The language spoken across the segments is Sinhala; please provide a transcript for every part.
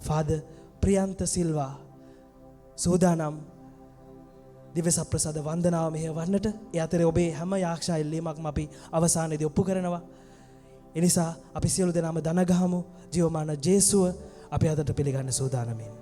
ෆාදර් ප්‍රියන්ත සිල්වා සූදානම් දිව්‍ය සප්‍රසාද වන්දනාව මෙහෙවන්නට. ඒ අතරේ ඔබේ හැම යාක්ෂා ඉල්ලීමක්ම අපි අවසානයේදී ඔප්පු කරනවා. ඒ නිසා අපි සියලු දෙනාම දන ගහමු. ජීවමාන ජේසුව අපි අදට පිළිගන්න සූදානමින්.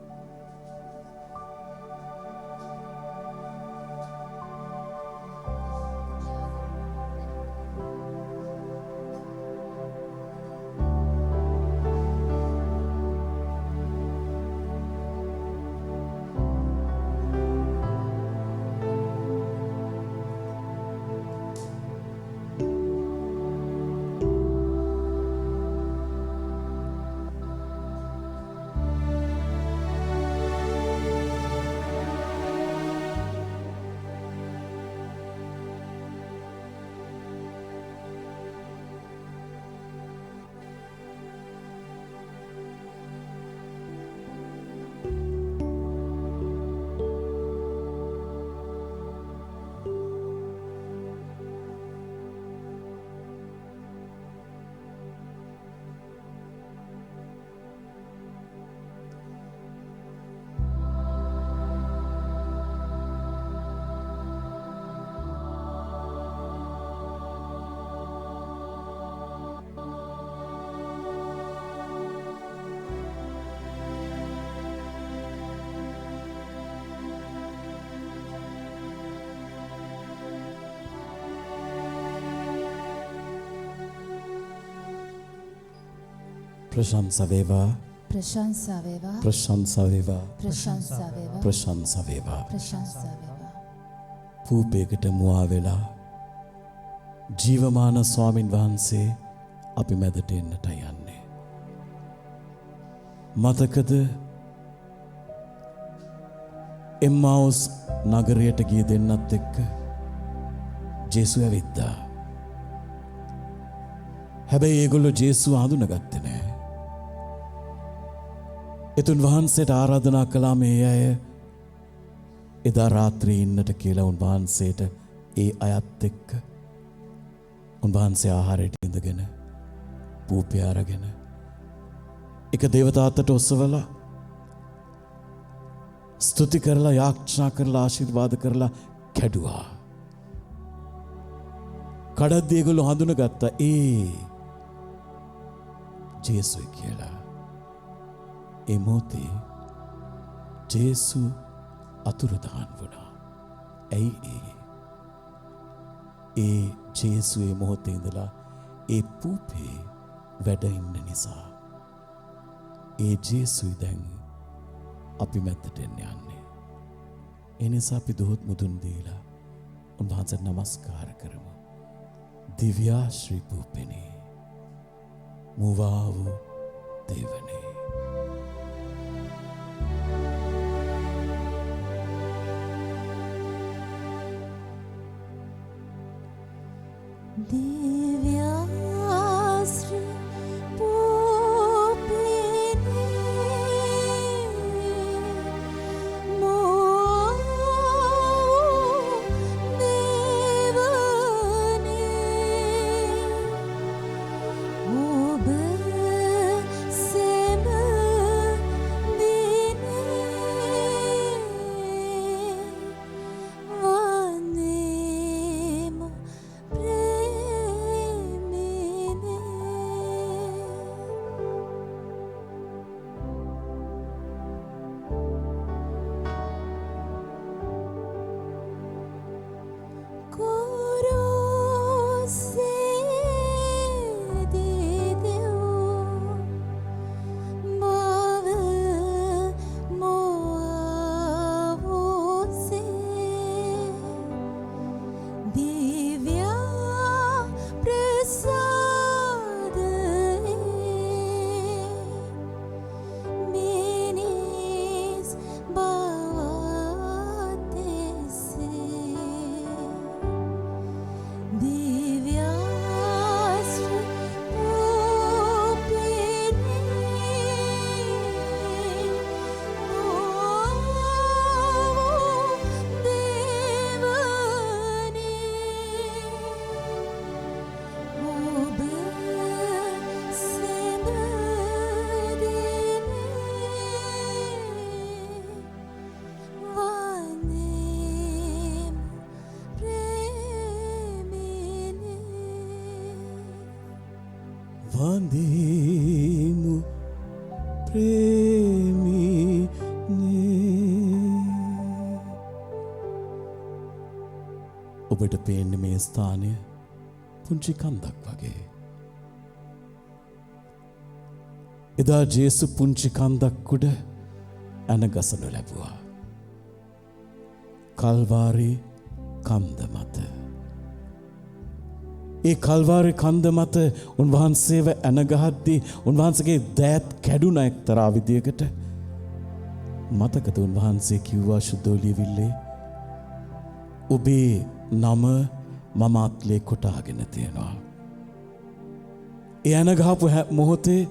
प्रशंसा वेवा प्रशंसा वेवा प्रशंसा वेवा प्रशंसा वेवा प्रशंसा वेवा प्रशंसा वेवा. පූපයකට මුවා වෙලා ජීවමාන ස්වාමින් වහන්සේ අපි මැදට එන්නට යන්නේ. මතකද එම්මාවුස් නගරයට ගිය දෙන්නත් එක්ක ජේසු ඇවිත්තා. හැබැයි ඒගොල්ලෝ ජේසුව හඳුනගත්තේ නැහැ. එතුන් වහන්සේට ආරාධනා කළා මේ අය එදා රාත්‍රියේ ඉන්නට කියලා උන්වහන්සේට ඒ අයත් එක්ක උන්වහන්සේ ආහාරයට ඉඳගෙන පූපය අරගෙන එක දේවතාවකට ඔස්සවලා ස්තුති කරලා යාඥා කරලා ආශිර්වාද කරලා කැඩුවා. කඩද්දී ඒගොල්ලෝ හඳුනගත්තා ඒ ජේසුයි කියලා. ඒ මොහොතේ ජේසු අතුරුදහන් වුණා. ඇයි ඒ ජේසු ඒ මොහොතේ ඉඳලා ඒ පූපේ වැඩ ඉන්න නිසා. ඒ ජේසුයි දැන් අපි මැද්දට එන්න යන්නේ. ඒ නිසා අපි දොහොත් මුදුන් දීලා උන්වහන්සේට නමස්කාර කරමු. දිව්‍යා ශ්‍රී පූපෙනේ මුවාවු දේවනේ. दिव्याश्री पूपिने मोह देवने उब सेम दिने वनेम प्रेम ප්‍රේමීනේ ඔබට පේන්නේ මේ ස්ථානය පුංචි කන්දක් වගේ. එදා ජේසු පුංචි කන්දක් උඩ ඇන ගසනු ලැබුවා. කල්වාරි කන්ද මත. ඒ කල්වාරි කන්ද මත උන්වහන්සේව ඇනගහද්දී උන්වහන්සේගේ දෑත් කැඩුන එක්තරා විදියකට. මතකද උන්වහන්සේ කිව්වා ශුද්ධෝලියවිල්ලේ ඔබේ නම මම අත්ලේ කොටාගෙන තියෙනවා. ඒ ඇනගහපු මොහොතේ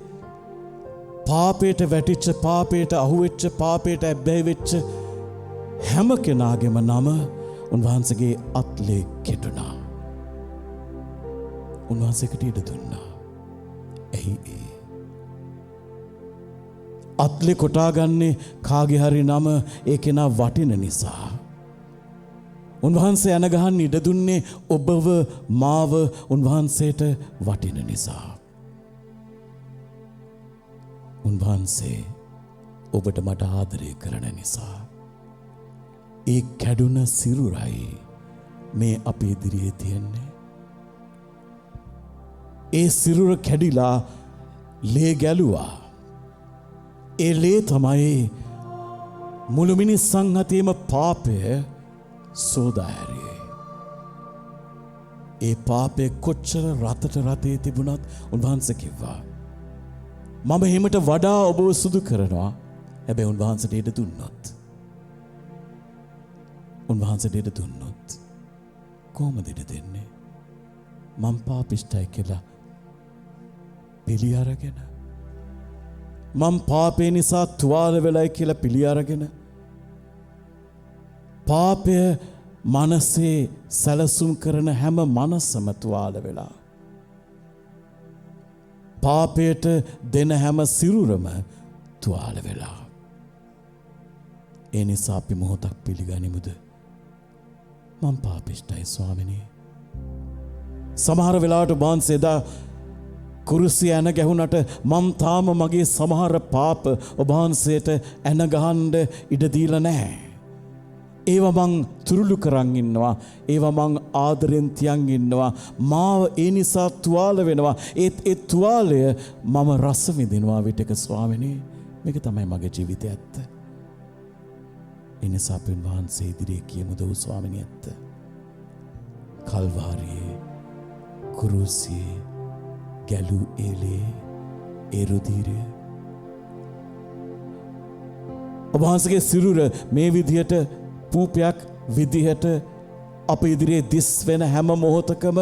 පාපයට වැටිච්ච පාපයට අහුවෙච්ච පාපයට ඇබ්බැහි වෙච්ච හැම කෙනාගේම නම උන්වහන්සේගේ අත්ලේ කෙටුණා. උන්වහන්සේකට ඉඩ දුන්නා. ඇයි ඒ? අත්ලේ කොටාගන්නේ කාගේ හරි නම ඒ කෙනා වටින නිසා. උන්වහන්සේ ඇනගහන්න ඉඩ දුන්නේ ඔබව මාව උන්වහන්සේට වටින නිසා. උන්වහන්සේ ඔබට මට ආදරය කරන නිසා. ඒ කැඩුන සිරුරයි මේ අපේ ඉදිරියේ තියෙන්නේ. ඒ සිරුර කැඩිලා ලේ ගැලුවා. ඒ ලේ තමයි මුළු මිනිස් සංහතියේම පාපය සෝදා හැරියේ. ඒ පාපය කොච්චර රතට රතේ තිබුණත් උන්වහන්සේ කිව්වා මම හිමට වඩා ඔබව සුදු කරනවා. හැබැයි උන්වහන්සේට ඉඩ දුන්නොත්. උන්වහන්සේට ඉඩ දුන්නොත් කොහොමද ඉඩ දෙන්නේ? මම පාපිෂ්ඨයි කියලා පිළි අරගෙන මම පාපේ නිසා තුවාල වෙලයි කියලා පිළි අරගෙන පාපය මනසේ සැලසුම් කරන හැම මනසම තුවාල වෙලා පාපයට දෙන හැම සිරුරම තුවාල වෙලා. ඒ නිසා අපි මොහොතක් පිළිගනිමුද මම පාපිෂ්ඨයි ස්වාමිනේ. සමහර වෙලාවට වහන්සේ එදා කුරුසිය ඇන ගැහුණට මම තාම මගේ සමහර පාප ඔබ වහන්සේට ඇන ගහන්න ඉඩ දීලා නැහැ. ඒවා මං තුරුළු කරන් ඉන්නවා. ඒවා මං ආදරෙන් තියන් ඉන්නවා. මාව ඒ නිසා තුවාල වෙනවා. ඒ තුවාලය මම රස විඳිනවා විටක ස්වාමිනේ. මේක තමයි මගේ ජීවිතය ඇත්ත. ඒ නිසා අපි වහන්සේ ඉදිරියේ කියමුද ස්වාමිනේ ඇත්ත. කල්වාරියේ කුරුසියේ ගැලූ ඒලේ ඒ රුධිරය ඔබ වහන්සේගේ සිරුර මේ විදිහට පූපයක් විදිහට අප ඉදිරියේ දිස් වෙන හැම මොහොතකම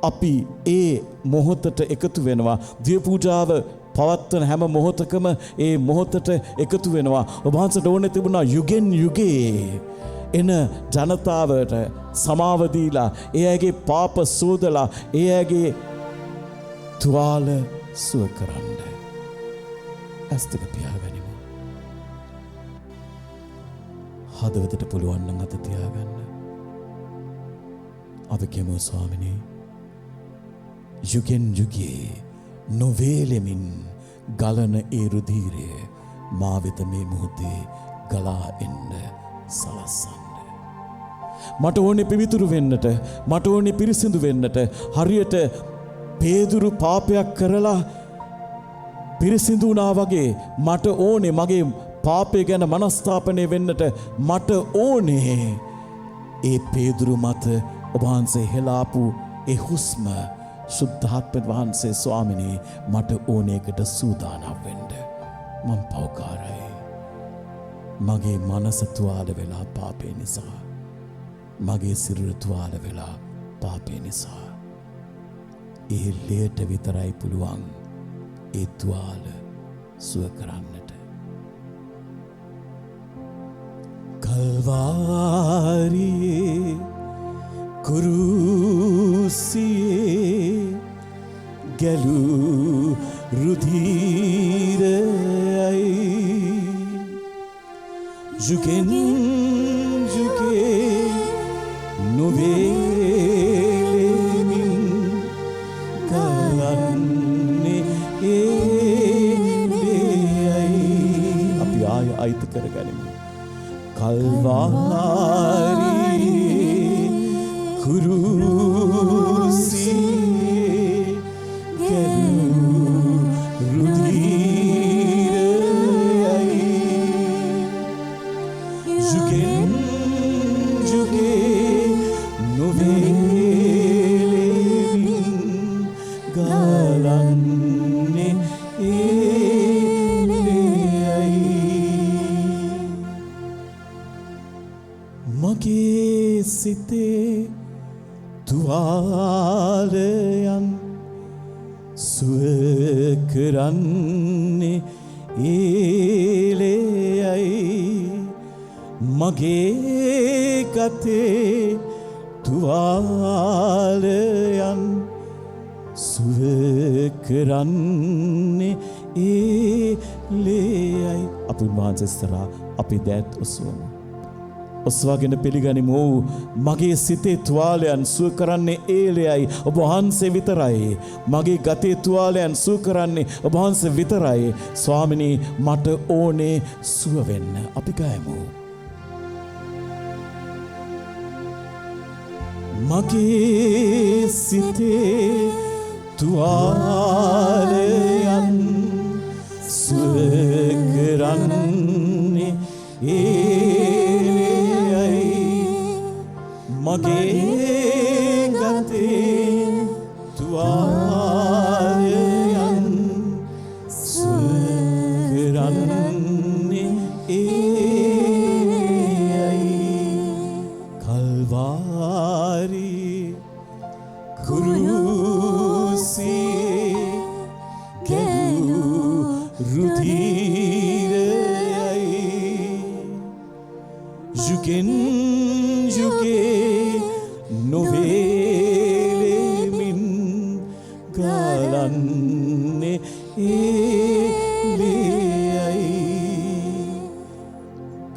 අපි ඒ මොහොතට එකතු වෙනවා. දිය පූජාව පවත්වන හැම මොහොතකම ඒ මොහොතට එකතු වෙනවා. ඔබ වහන්සේට ඕනේ තිබුණා යුගෙන් යුගේ එන ජනතාවට සමාව දීලා ඒ අයගේ පාප සෝදලා ඒ අයගේ තුවාල සුව කරන්න. ඇස් දෙක පියාගනිමු. හදවතට පුළුවන් නම් අත තියාගන්න. අපි කියමු ස්වාමිනේ යුගෙන් යුගේ නොවේලෙමින් ගලන ඒ රුධිරය මා වෙත මේ මොහොතේ ගලා එන්න සලස්සන්න. මට ඕනේ පිවිතුරු වෙන්නට, මට ඕනේ පිරිසිදු වෙන්නට. හරියට පේදුරු පාපයක් කරලා පිරිසිදු වුණා වගේ මට ඕනේ මගේ පාපය ගැන මනස්ථාපනය වෙන්නට. මට ඕනේ ඒ පේදුරු මත ඔබ වහන්සේ හෙලාපු ඒ හුස්ම සුද්ධාත්ම වහන්සේ ස්වාමිනේ මට ඕනේකට සූදානම් වෙන්න. මම පෞකාරයි. මගේ මනස තුවාල වෙලා පාපේ නිසා. මගේ සිරුර තුවාල වෙලා පාපේ නිසා. ඒ ලේට විතරයි පුළුවන් ඒ තුවාල සුව කරන්නට. කල්වාරියේ කුරුසියේ ගැලූ රුධිරයයි යුගෙන් යුගේ නොවේලෙමින් ගලන්නේ ඒ ලේයයි. අයිති කරගනිමු. කල්වාරි කුරුසියේ ගැලූ රුධිරයයි යුගෙන් යුගේ නොවේලෙමින් ගලන්නේ මගේ සිතේ තුවාලයන් සුව කරන්නේ ඒලෙයයි මගේ ගතේ තුවාලයන් සුව කරන්නේ ඒලෙයයි අපි උන්වහන්සේස්තරා අපි දෑත් ඔසවමු. ඔස්වාගෙන පිළිගනිමු. මගේ සිතේ තුවාලයන් සුව කරන්නේ ඒලෙයයි ඔබ වහන්සේ විතරයි. මගේ ගතේ තුවාලයන් සුව කරන්නේ ඔබ වහන්සේ විතරයි. ස්වාමිනී මට ඕනේ සුව වෙන්න. අපි ගයමු. මගේ සිතේ තුවාලයන් සුව කරන්නේ මගේ ගතේ තුවාලයන් සුව කරන්නේ ඒයයි කල්වාරි කුරුසියේ ගැලූ රුධිරයයි යුගෙන් යුගේ නොවේලෙමින් ගලන්නේ ඒලෙයයි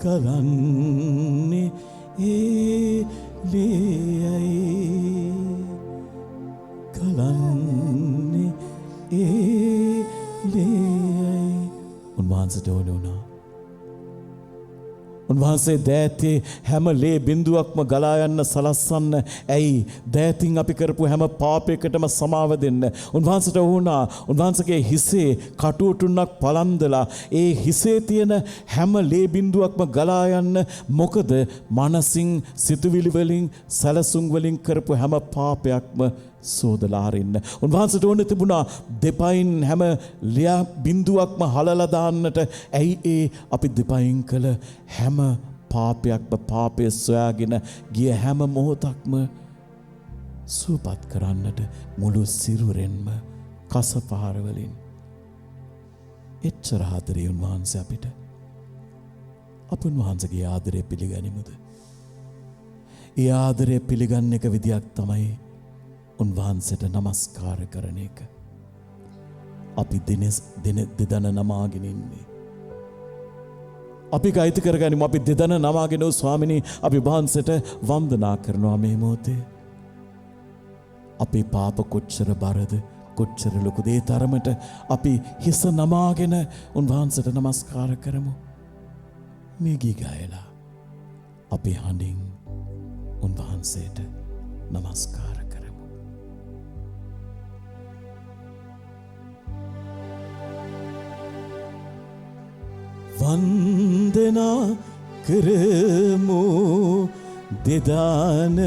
ගලන්නේ ඒලෙයයි ගලන්නේ ඒලෙයයි උන්වහන්සේට ඕන වුණා. උන්වහන්සේ දෑතේ හැම ලේ බිඳුවක්ම ගලා යන්න සලස්සන්න. ඇයි? දෑතින් අපි කරපු හැම පාපයකටම සමාව දෙන්න. උන්වහන්සේට වුණා උන්වහන්සේගේ හිසේ කටුවටුන්නක් පලන්දලා ඒ හිසේ තියෙන හැම ලේ බිඳුවක්ම ගලා යන්න. මොකද මනසින් සිතුවිලි වලින් සැලසුම් වලින් කරපු හැම පාපයක්ම සෝදලා හරින්න. උන්වහන්සේට ඕන තිබුණා දෙපයින් හැම ලියා බිඳුවක්ම හලලා දාන්නට. ඇයි ඒ අපි දෙපයින් කළ හැම පාපයක්ම පාපය සොයාගෙන ගිය හැම මොහොතක්ම සුවපත් කරන්නට මුළු සිරුරෙන්ම කසපහර වලින් එච්චර ආදරේ උන්වහන්සේ අපිට. අප උන්වහන්සේගේ ආදරය පිළිගනිමුද? ඒ ආදරය පිළිගන්න එක විදියක් තමයි උන්වහන්සේට නමස්කාර කරන එක. අපි දෙදන නමාගෙන ඉන්නේ. අපි අයිති කරගනිමු. අපි දෙදන නමාගෙන ස්වාමිනී අපි වහන්සේට වන්දනා කරනවා මේ මොහොතේ. අපේ පාප කොච්චර බරද කොච්චර ලොකුද ඒ තරමට අපි හිස නමාගෙන උන්වහන්සේට නමස්කාර කරමු. මේ ගී ගයලා අපි හඬින් උන්වහන්සේට නමස්කාර කරමු. වන්දනා කරමු දෙදාන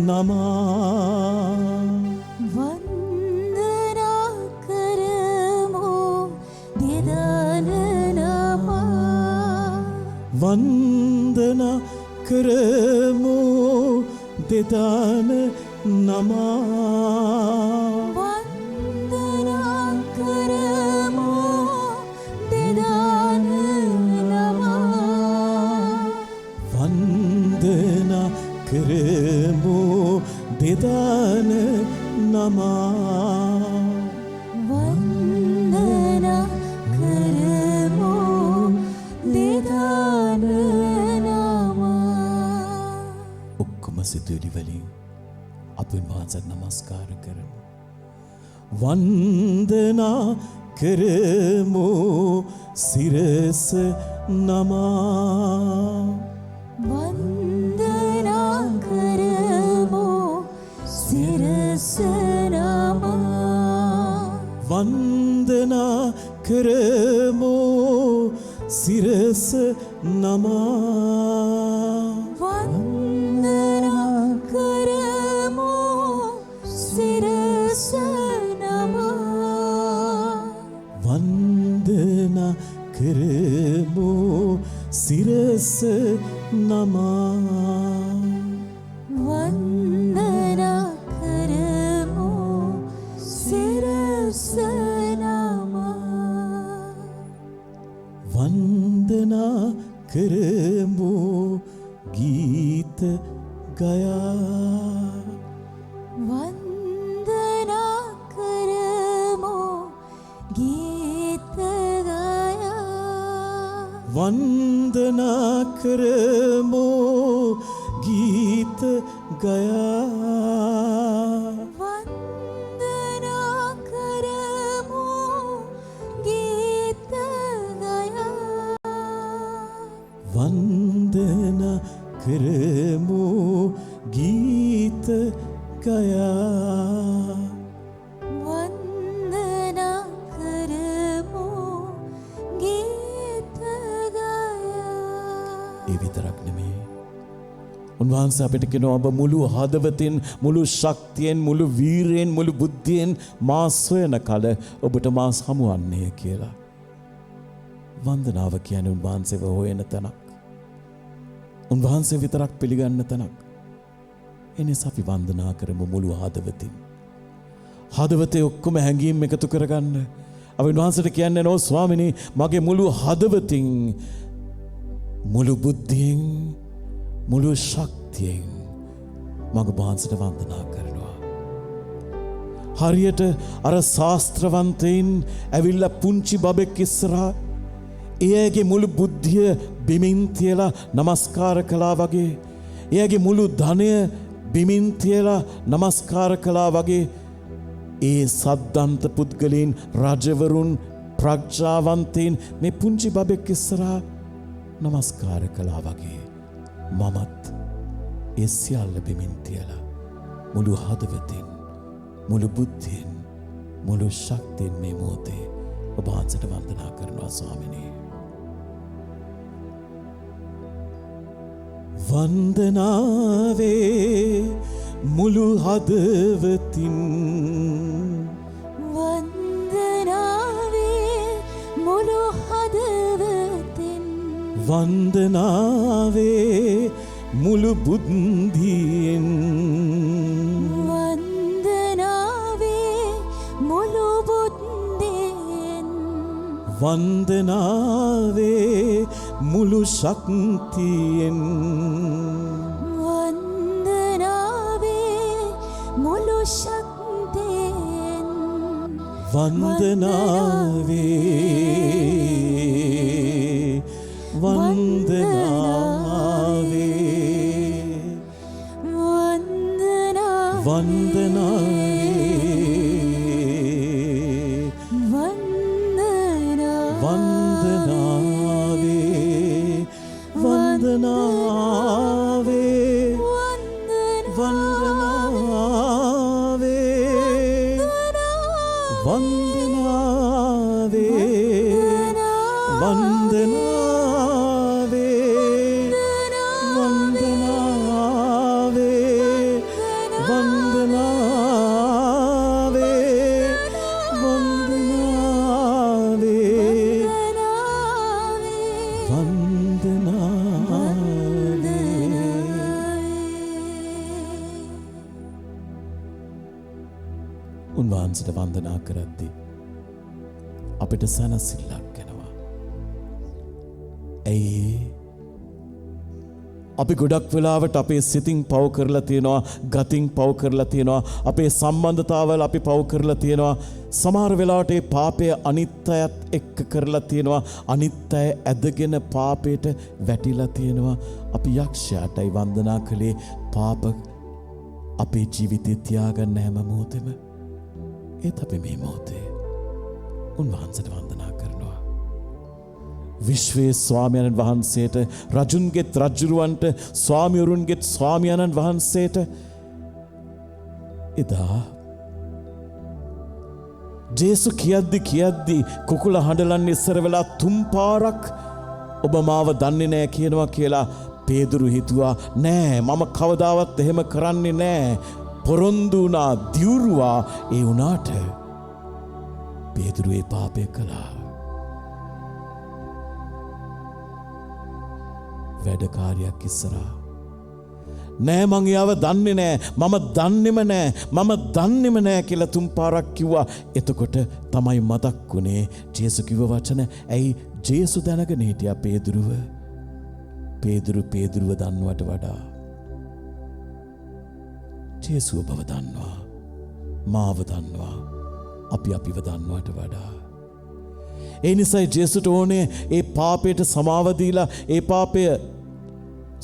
නමා. වන්දනා කරමු දෙදාන නමා. වන්දනා කරමු දෙදාන නමා. වන්දනා කරමු දෙදාන නමා. වන්දනා කරමු දෙදාන නමා. වන්දනා කරමු දෙදාන නමා. ඔක්කොම සිතුවිලි වලින් අපි උන්වහන්සේට නමස්කාර කරමු. වන්දනා කරමු සිරස නමා වන්දනා කරමු සිරස නමා වන්දනා කරමු සිරස නමා වන්දනා කරමු සිරස නමා වන්දනා කරමු සිරස නමා වන්දනා කරමු සිරස නමා වන්දනා කරමු ගීත ගයා වන්දනා කරමු ගීත ගයා වන්දනා කරමු ගීත ගයා වන්දනා කරමු ගීත ගයා වන්දනා කරමු ගීත ගයා වන්දනා කරමු ගීත ගයා ඒ විතරක් නෙමේ උන්වහන්සේ අපිට කියනවා ඔබ මුළු හදවතින් මුළු ශක්තියෙන් මුළු වීරයෙන් මුළු බුද්ධියෙන් මා සොයන කල ඔබට මා හමුවන්නේ කියලා. වන්දනාව කියන්නේ උන්වහන්සේව හොයන තැනක්. උන්වහන්සේ විතරක් පිළිගන්න තැනක්. එනිසා අපි වන්දනා කරමු මුළු හදවතින්. හදවතේ ඔක්කොම හැඟීම් එකතු කරගන්න. අපි උන්වහන්සේට කියන්නේ නෝ ස්වාමිනී මගේ මුළු හදවතින් මුළු බුද්ධියෙන් මුළු ශක්තියෙන් මග වහන්සේට වන්දනා කරනවා. හරියට අර ශාස්ත්‍රවන්තයින් ඇවිල්ලා පුංචි බබෙක් ඉස්සරහා එයාගේ මුළු බුද්ධිය බිමින් තියලා නමස්කාර කළා වගේ එයාගේ මුළු ධනය බිමින් තියලා නමස්කාර කළා වගේ ඒ සද්දන්ත පුද්ගලයන් රජවරුන් ප්‍රඥාවන්තයින් මේ පුංචි බබෙක් ඉස්සරහා නමස්කාර කළා වගේ මමත් ඒ සියල්ල බිමින් තියලා මුළු හදවතින් මුළු බුද්ධියෙන් මුළු ශක්තියෙන් මේ මොහොතේ ඔබ වහන්සේට වන්දනා කරනවා ස්වාමිනී. වන්දනාවේ මුළු හදවතින් වන්දනාවේ මුළු හදවතින් වන්දනාවේ මුළු බුද්ධියෙන් වන්දනාවේ මුළු බුද්ධියෙන් වන්දනාවේ මුළු ශක්තියෙන් වන්දනාවේ මුළු ශක්තියෙන් වන්දනාවේ වන්දනාවේ වන්දනාවේ වන්දනාවේ වන්දනාවේ උන්වහන්සේට වන්දනා කරද්දී අපිට සැනසෙල්ලක් එනවා. ඇයි අපි ගොඩක් වෙලාවට අපේ සිතින් පව් කරලා තියෙනවා, ගතින් පව් කරලා තියෙනවා, අපේ සම්බන්ධතාවල අපි පව් කරලා තියෙනවා. සමහර වෙලාවට ඒ පාපය අනිත් අයත් එක්ක කරලා තියෙනවා, අනිත් අය ඇදගෙන පාපයට වැටිලා තියෙනවා. අපි යක්ෂයාටයි වන්දනා කළේ පාප අපේ ජීවිතේ තියාගන්න හැම මොහොතෙම. ඒත් අපි මේ මොහොතේ උන්වහන්සේට වන්දනා කරනවා. විශ්වයේ ස්වාමියාණන් වහන්සේට, රජුන්ගේත් රජුරුවන්ට, ස්වාමිවරුන්ගේත් ස්වාමියාණන් වහන්සේට එදා ජේසු කියද්දි කුකුල හඬලන්න ඉස්සර වෙලා 3 පාරක් ඔබ මාව දන්නේ නැහැ කියනවා කියලා පේදුරු හිතුවා. නෑ, මම කවදාවත් එහෙම කරන්නේ නෑ. පොරොන්දු වුණා, දියුරුවා. ඒ වුණාට පේදුරු ඒ පාපය කළා. වැඩකාරයක් ඉස්සරහා නෑ, මං එයාව දන්නේ නෑ, මම දන්නෙම නෑ කියලා 3 පාරක් කිව්වා. එතකොට තමයි මතක් වුණේ ජේසු කිව්ව වචන. ඇයි ජේසු දැනගෙන හිටියා පේදුරුව දන්නවට වඩා ජේසුව බව දන්නවා, මාව දන්නවා, අපිව දන්නවට වඩා. ඒ නිසායි ජේසුට ඕනේ ඒ පාපයට සමාව දීලා, ඒ පාපය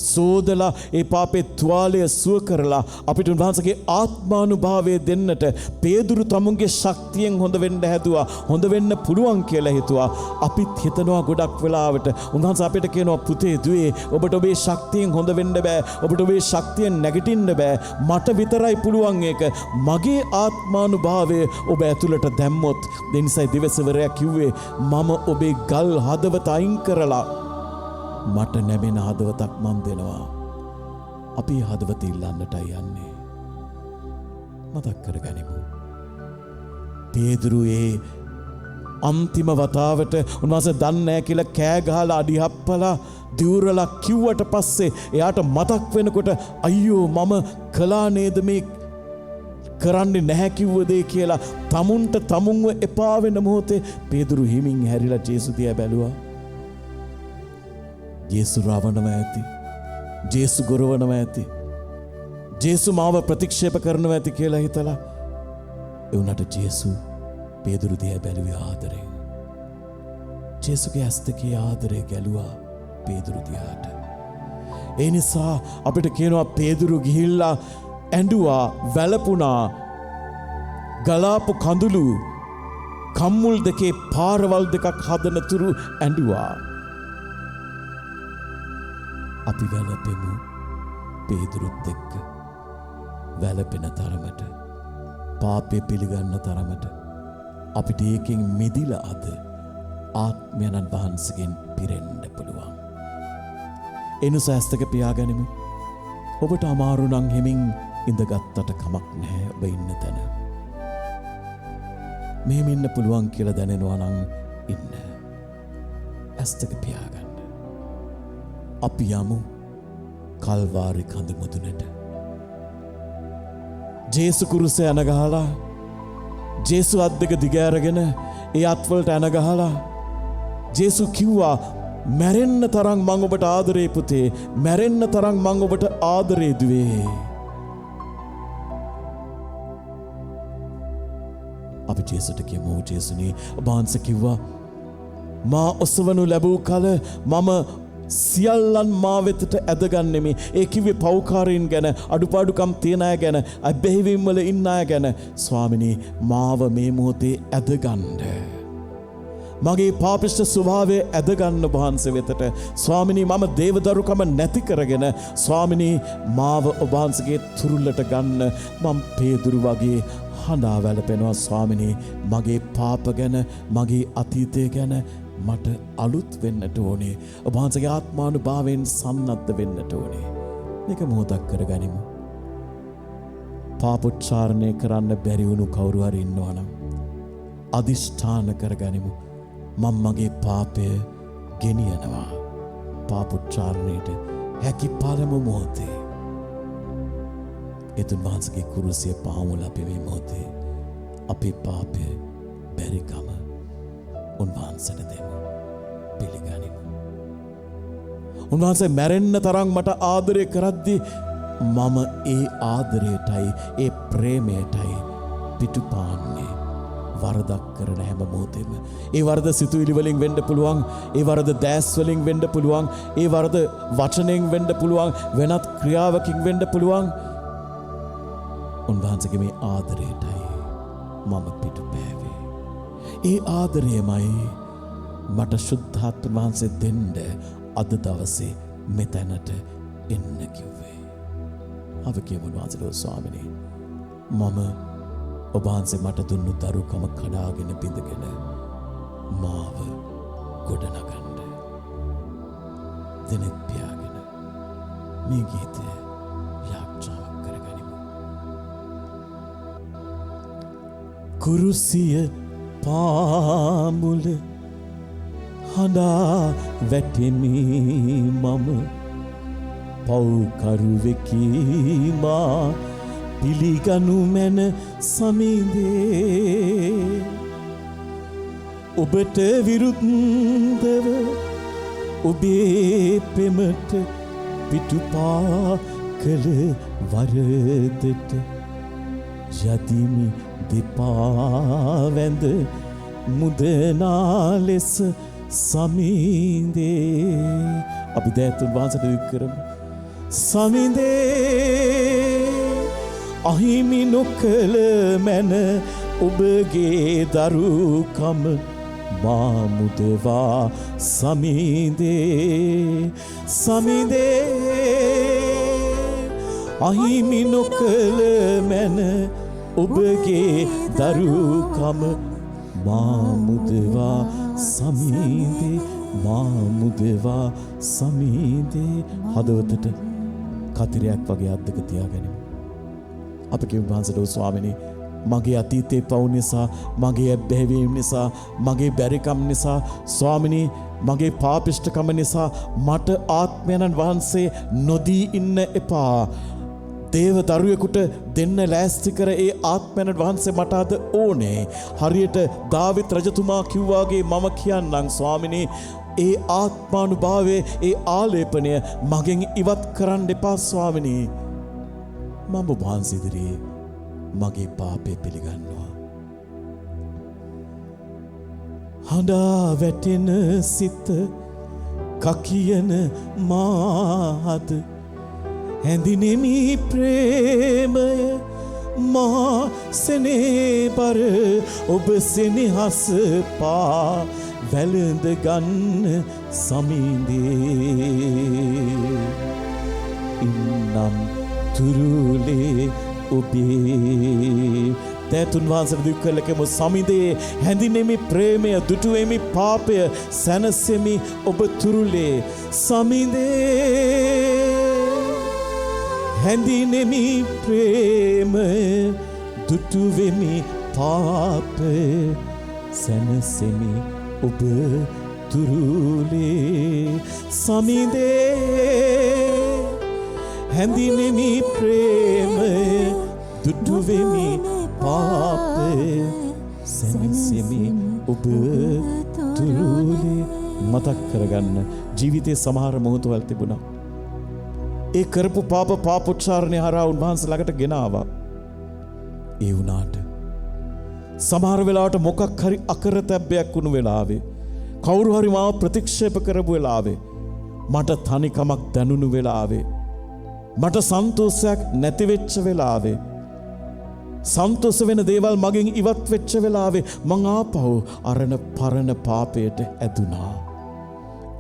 සෝදලා, ඒ පාපේ තුවාලය සුව කරලා අපිට උන්වහන්සේගේ ආත්මානුභාවය දෙන්නට පේදුරු තමුන්ගේ ශක්තියෙන් හොඳ වෙන්න හැදුවා. හොඳ වෙන්න පුළුවන් කියලා හිතුවා. අපිත් හිතනවා ගොඩක් වෙලාවට උන්වහන්සේ අපිට කියනවා, පුතේ දුවේ, ඔබට ඔබේ ශක්තියෙන් හොඳ වෙන්න බෑ. ඔබට ඔබේ ශක්තියෙන් නැගිටින්න බෑ. මට විතරයි පුළුවන් ඒක. මගේ ආත්මානුභාවය ඔබ ඇතුළට දැම්මොත්. ඒ නිසායි දිවසවරයා කිව්වේ, මම ඔබේ ගල් හදවත අයින් කරලා මට නැමෙන හදවතක් මන් දෙනවා. අපි හදවත ඉල්ලන්නටයි යන්නේ. මතක් කරගනිමු. පේදුරු ඒ අන්තිම වතාවට උන්වහන්සේ දන්නේ නැහැ කියලා කෑ ගහලා අඩි හප්පලා දිවුරලා කිව්වට පස්සේ එයාට මතක් වෙනකොට අයියෝ මම කළා නේද මේ කරන්නේ නැහැ කිව්ව දේ කියලා තමුන්ට තමුන්ව එපා වෙන මොහොතේ පේදුරු හිමින් හැරිලා ජේසු දිහා බැලුවා. ජේසු රවණව ඇති, ජේසු ගොරවනව ඇති, ජේසු මාව ප්‍රතික්ෂේප කරනවා ඇති කියලා හිතලා ඒ උනට ජේසු පේදුරු දිහා බැලුවේ ආදරෙන්. ජේසුගේ ඇස් දෙකේ ආදරය ගැලුවා පේදුරු දිහාට. ඒ නිසා අපිට කියනවා පේදුරු ගිහිල්ලා ඇඬුවා, වැළපුණා, ගලාපු කඳුළු කම්මුල් දෙකේ පාරවල් දෙකක් හදන තුරු ඇඬුවා. අපි වැළපෙමු පේදුරුත් එක්ක. වැළපෙන තරමට, පාපය පිළිගන්න තරමට අපිට ඒකෙන් මිදිලා අද ආත්මයන්න් වහන්සේගෙන් පිරෙන්න පුළුවන්. එනිසා ඇස් දෙක පියාගනිමු. ඔබට අමාරු නම් හිමින් ඉඳගත්තට කමක් නැහැ. ඔබ ඉන්න තැන මෙහෙම ඉන්න පුළුවන් කියලා දැනෙනවා නම් ඉන්න. ඇස් දෙක පියාගන්න. අපි යමු කල්වාරි කඳ මුදුනට. ජේසු කුරුසේ ඇන ගහලා, ජේසු අත් දෙක දිග ඇරගෙන ඒ අත්වලට ඇන ගහලා ජේසු කිව්වා, මැරෙන්න තරම් මං ඔබට ආදරේ පුතේ, මැරෙන්න තරම් මං ඔබට ආදරේ දුවේ. අපි ජේසුට කියමු, ජේසුනි ඔබ වහන්සේ කිව්වා මා ඔසවනු ලැබූ කල මම සියල්ලන් මා වෙතට ඇදගන්නෙමි. ඒ කිව්වේ පව්කාරයින් ගැන, අඩුපාඩුකම් තියන අය ගැන, අබ්බැහිවීම් වල ඉන්න අය ගැන. ස්වාමිනී මාව මේ මොහොතේ ඇදගන්න. මගේ පාපිෂ්ඨ ස්වභාවය ඇදගන්න වහන්සේ වෙතට. ස්වාමිනී මම දේවදරුකම නැති කරගෙන ස්වාමිනී මාව ඔබ වහන්සේගේ තුරුල්ලට ගන්න. මම පේදුරු වගේ හඬා වැළපෙනවා ස්වාමිනී. මගේ පාප ගැන, මගේ අතීතය ගැන මට අලුත් වෙන්නට ඕනේ. ඔබ වහන්සේගේ ආත්මානුභාවයෙන් සම්නද්ධ වෙන්නට ඕනේ. මේක මොහොතක් කරගනිමු. පාපොච්චාරණය කරන්න බැරි වුණු කවුරු හරි ඉන්නවා නම් අදිෂ්ඨාන කරගනිමු. මම මගේ පාපය ගෙනියනවා. පාපොච්චාරණයට හැකි පළමු මොහොතේ එතුන් වහන්සේගේ කුරුසිය පාමුල අපි මේ මොහොතේ අපේ පාපය බැරිකම උන්වහන්සේට දෙමු. පිළිගනිමු. උන්වහන්සේ මැරෙන්න තරම් මට ආදරය කරද්දී මම ඒ ආදරයටයි, ඒ ප්‍රේමයටයි පිටුපාන්නේ. වරදක් කරන හැම මොහොතෙම ඒ වරද සිතුවිලි වලින් වෙන්න පුළුවන්, ඒ වරද දැස් වලින් වෙන්න පුළුවන්, ඒ වරද වචනෙන් වෙන්න පුළුවන්, වෙනත් ක්‍රියාවකින් වෙන්න පුළුවන්. උන්වහන්සේගේ මේ ආදරයටයි මම පිටු පෑවේ. ඒ ආදරයමයි මට ශුද්ධාත්ම වහන්සේ දෙන්න අද දවසේ මෙතැනට එන්න කිව්වේ. අප කියමු වහන්සේට ස්වාමිනේ මම ඔබ වහන්සේ මට දුන්නු දරුකම කඩාගෙන බිඳගෙන මාව ගොඩනගන්න. දෙනෙත් පියාගෙන මේ ගීතය යාච්ඡාවක් කරගනිමු. කුරුසිය පාමුල හඬා වැටෙමි මම පව්කරුවෙකි මා පිළිගනු මැන සමිඳේ ඔබට විරුද්ධව ඔබේ පෙමට පිටුපා කළ වරදට යදිමි දෙපා වැඳ මුදනා ලෙස සමිඳේ අපි දෑතුන් වහන්සට යුක් කරමු. සමිඳේ අහිමි නොකළ මැන ඔබගේ දරුකම මා මුදවා සමිඳේ සමිඳේ අහිමි නොකළ මැන ඔබගේ දරුකම මා මුදවා සමිඳේ මා මුදවා සමිඳේ හදවතට කතිරයක් වගේ අද්දක තියාගනිමු. අප කියමු වහන්සේට ස්වාමිනේ මගේ අතීතයේ පව් නිසා මගේ ඇබ්බැහිවීම නිසා මගේ බැරිකම් නිසා ස්වාමිනේ මගේ පාපිෂ්ඨකම නිසා මට ආත්මයන්න් වහන්සේ නොදී ඉන්න එපා. දේව දරුවෙකුට දෙන්න ලෑස්ති කර ඒ ආත්මයන්න් වහන්සේ මට අද ඕනේ. හරියට දාවිත් රජතුමා කිව්වාගේ මම කියන්නම් ස්වාමිනේ ඒ ආත්මානුභාවයේ ඒ ආලේපනය මගෙන් ඉවත් කරන්න එපා ස්වාමිනේ. මම වහන්සේ ඉදිරියේ මගේ පාපය පිළිගන්නවා. හඬා වැටෙන සිත කකියන මාහද හැඳිනෙමි ප්‍රේමය මා සෙනෙබර ඔබ සෙනෙහස පා වැළඳ ගන්න සමිඳේ ඉන්නම් තුරුලේ ඔබේ තැතුන් වහන්සට දුක් කළකෙමු සමිඳේ හැඳිනෙමි ප්‍රේමය දුටුවෙමි පාපය සැනසෙමි ඔබ තුරුලේ සමිඳේ හැඳිනෙමි ප්‍රේමය දුටුවෙමි පාපය සැනසෙමි ඔබ තුරුලේ සමිඳේ හැඳිනෙමි ප්‍රේමය දුටුවෙමි පාපය සැනසෙමි ඔබ තුරුලේ. මතක් කරගන්න ජීවිතයේ සමහර මොහොතවල් තිබුණා. ඒ කරපු පාපෝච්චාරණය හරහා උන්වහන්සේ ළඟට ගෙන ආවා. ඒ වුණාට සමහර වෙලාවට මොකක් හරි අකරතැබ්බයක් වුණු වෙලාවේ කවුරු හරි මාව ප්‍රතික්ෂේප කරපු වෙලාවේ මට තනිකමක් දැනුණු වෙලාවේ මට සන්තෝෂයක් නැති වෙච්ච වෙලාවේ සන්තෝෂ වෙන දේවල් මගෙන් ඉවත් වෙච්ච වෙලාවේ මං ආපහු අරණ පරණ පාපයට ඇදුනා.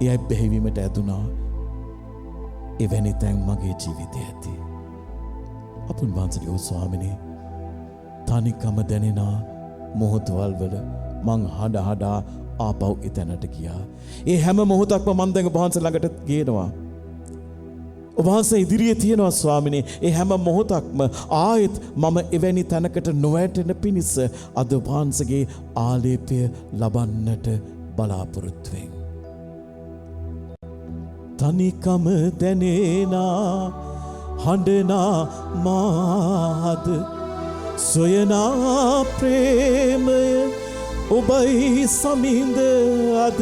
එයයි බැහැවීමට ඇදුනා. එවැනි තැන් මගේ ජීවිතය ඇති. අපුන් වහන්සේගේ ස්වාමිනේ තනිකම දැනෙනා මොහොතවල් වල මං හඬා ආපහු එතැනට ගියා. ඒ හැම මොහොතක්ම මම දැන් ඔබ වහන්සේ ළඟට ගේනවා. ඔබ වහන්සේ ඉදිරියේ තියෙනවා ස්වාමිනේ. ඒ හැම මොහොතක්ම ආයෙත් මම එවැනි තැනකට නොවැටෙන පිණිස අද ඔබ වහන්සේගේ ආලේපය ලබන්නට බලාපොරොත්තු වෙමි. තනිකම දැනෙනා හඬනා මාද සොයනා ප්‍රේමය ඔබයි සමිඳ අද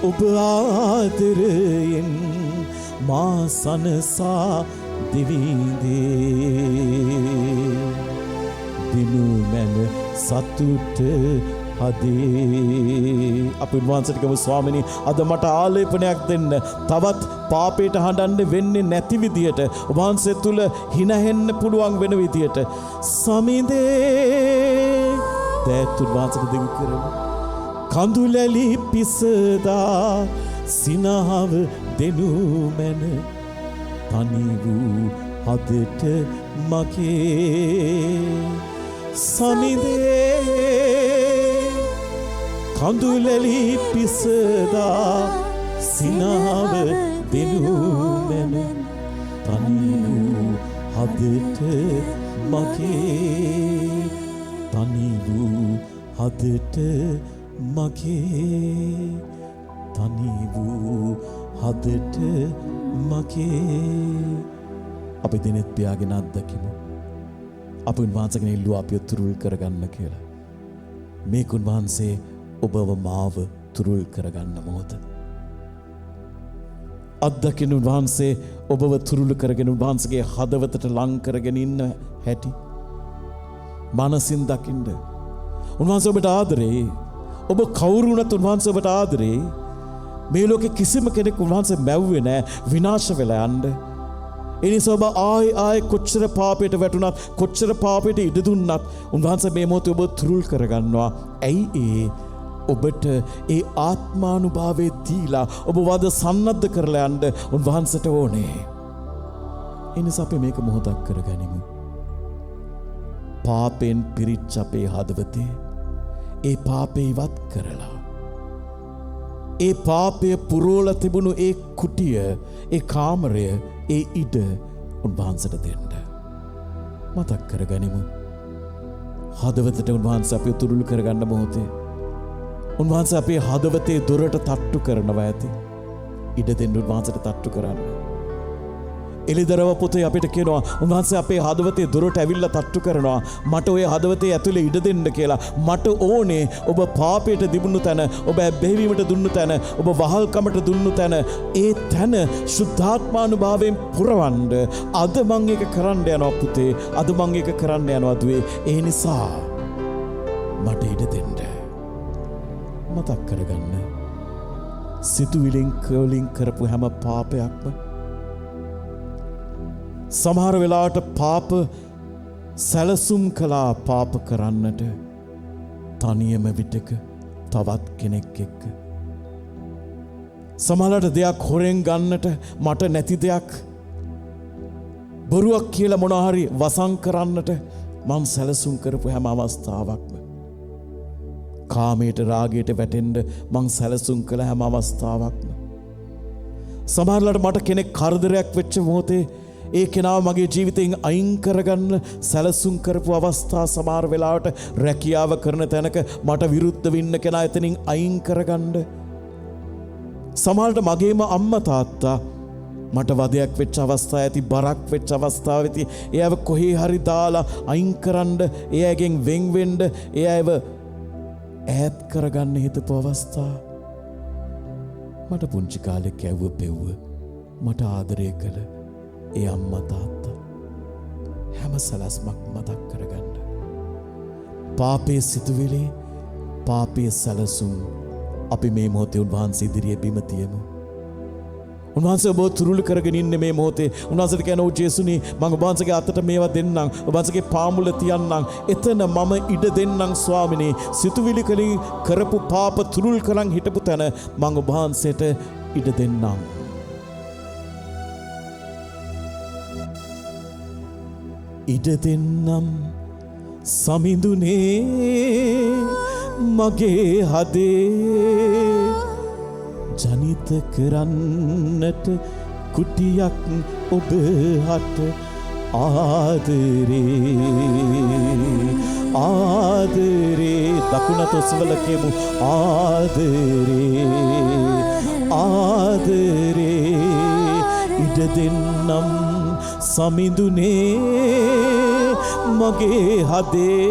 ඔබ ආදරයෙන් මා සනසා දිවිඳේ දිනු මැන සතුට හදේ. අපි උන්වහන්සේට කියමු ස්වාමිනේ අද මට ආලේපනයක් දෙන්න. තවත් පාපයට හඬන්න වෙන්නේ නැති විදියට ඔබ වහන්සේ තුල හිනහෙන්න පුළුවන් වෙන විදියට සමිඳේ දෑත් උන්වහන්සේට දෙව් කරමු. කඳුලැලි පිසදා සිනහව දෙනු මැන තනි වූ හදට මගේ සනිදේ කඳුලැලි පිසදා සිනහව දෙනු මැන තනි වූ හදට මගේ තනි වූ හදට මගේ තනි වූ හදට මගේ අපි දිනෙත් පියාගෙන අත්දකිමු. අපි උන්වහන්සේගෙන් ඉල්ලුවා අපි තුරුල් කරගන්න කියලා. මේක උන්වහන්සේ ඔබව මාව තුරුල් කරගන්න මොහොත. අත්දකින්න උන්වහන්සේ ඔබව තුරුල් කරගෙන උන්වහන්සේගේ හදවතට ලං කරගෙන ඉන්න හැටි මනසින් දකින්න. උන්වහන්සේ ඔබට ආදරේ. ඔබ කවුරු වුණත් උන්වහන්සේ ඔබට ආදරේ. මේ ලෝකේ කිසිම කෙනෙක් උන්වහන්සේ මැව්වේ නැහැ විනාශ වෙලා යන්න. ඒ නිසා ඔබ ආයි කොච්චර පාපයට වැටුණත් කොච්චර පාපයට ඉඩ දුන්නත් උන්වහන්සේ මේ මොහොතේ ඔබ තුරුල් කරගන්නවා. ඇයි ඔබට ඒ ආත්මානුභාවය දීලා ඔබ වද සන්නද්ධ කරලා යන්න උන්වහන්සේට ඕනේ. ඒ නිසා අපි මේක මොහොතක් කරගනිමු. පාපෙන් පිරිච්ච අපේ හදවතේ ඒ පාපේ ඉවත් කරලා ඒ පාපය පුරෝල තිබුණු ඒ කුටිය ඒ කාමරය ඒ ඉඩ උන්වහන්සේට දෙන්න. මතක් කරගනිමු. හදවතට උන්වහන්සේ අපිව තුරුල් කරගන්න මොහොතේ උන්වහන්සේ අපේ හදවතේ දොරට තට්ටු කරනවා ඇති. ඉඩ දෙන්න උන්වහන්සේට තට්ටු කරන්න. එලිදරව පුතේ අපිට කියනවා උන්වහන්සේ අපේ හදවතේ දොරට ඇවිල්ලා තට්ටු කරනවා. මට ඔය හදවතේ ඇතුලේ ඉඩ දෙන්න කියලා. මට ඕනේ ඔබ පාපයට දිබුණු තැන, ඔබ බැහැවීමට දුන්නු තැන, ඔබ වහල්කමට දුන්නු තැන, ඒ තැන සුද්ධාත්මානුභාවයෙන් පුරවන්න. අද මං ඒක කරන්න යනවා පුතේ. අද මං ඒක කරන්න යනවා දුවේ. ඒ නිසා මට ඉඩ දෙන්න. මතක් කරගන්න. සිතුවිලින් කර්ලින් කරපු හැම පාපයක්ම සමහර වෙලාවට පාප සැලසුම් කළා පාප කරන්නට තනියම විටක තවත් කෙනෙක් එක්ක. සමහරට දෙයක් හොරෙන් ගන්නට මට නැති දෙයක් බොරුවක් කියලා මොනවා හරි වසන් කරන්නට මං සැලසුම් කරපු හැම අවස්ථාවක්ම. කාමයට රාගයට වැටෙන්න මං සැලසුම් කළ හැම අවස්ථාවක්ම. සමහරවිට මට කෙනෙක් කරදරයක් වෙච්ච මොහොතේ ඒ කෙනාව මගේ ජීවිතයෙන් අයින් කරගන්න සැලසුම් කරපු අවස්ථා සමහර වෙලාවට රැකියාව කරන තැනක මට විරුද්ධව ඉන්න කෙනා එතනින් අයින් කරගන්න. සමහරවිට මගේම අම්මා තාත්තා මට වදයක් වෙච්ච අවස්ථා ඇති, බරක් වෙච්ච අවස්ථාව ඇති. එයාව කොහේ හරි දාලා අයින් කරන්න, එයාගෙන් වෙන් වෙන්න, එයාව ඈත් කරගන්න හිතපු අවස්ථා. මට පුංචි කාලේ කැව්ව පෙව්ව මට ආදරය කළ ඒ අම්මා තාත්තා හැම සැලැස්මක් මතක් කරගන්න. පාපයේ සිතුවිලි, පාපයේ සැලසුම් අපි මේ මොහොතේ උන්වහන්සේ ඉදිරියේ බිම තියමු. උන්වහන්සේ ඔබ තුරුල් කරගෙන ඉන්නේ මේ මොහොතේ. උන්වහන්සේට කියනවා ජේසුනි මම ඔබ වහන්සේගේ අතට මේවා දෙන්නම්. ඔබ වහන්සේගේ පාමුල තියන්නම්. එතන මම ඉඩ දෙන්නම් ස්වාමිනේ. සිතුවිලි කලින් කරපු පාප තුරුල් කරන් හිටපු තැන මම ඔබ වහන්සේට ඉඩ දෙන්නම්. ඉඩ දෙන්නම් සමිඳුනේ මගේ හදේ ජනිත කරන්නට කුටියක් ඔබ හට ආදරේ දකුණත ඔසවල කියමු ආදරේ ඉඩ දෙන්නම් සමිඳුනේ මගේ හදේ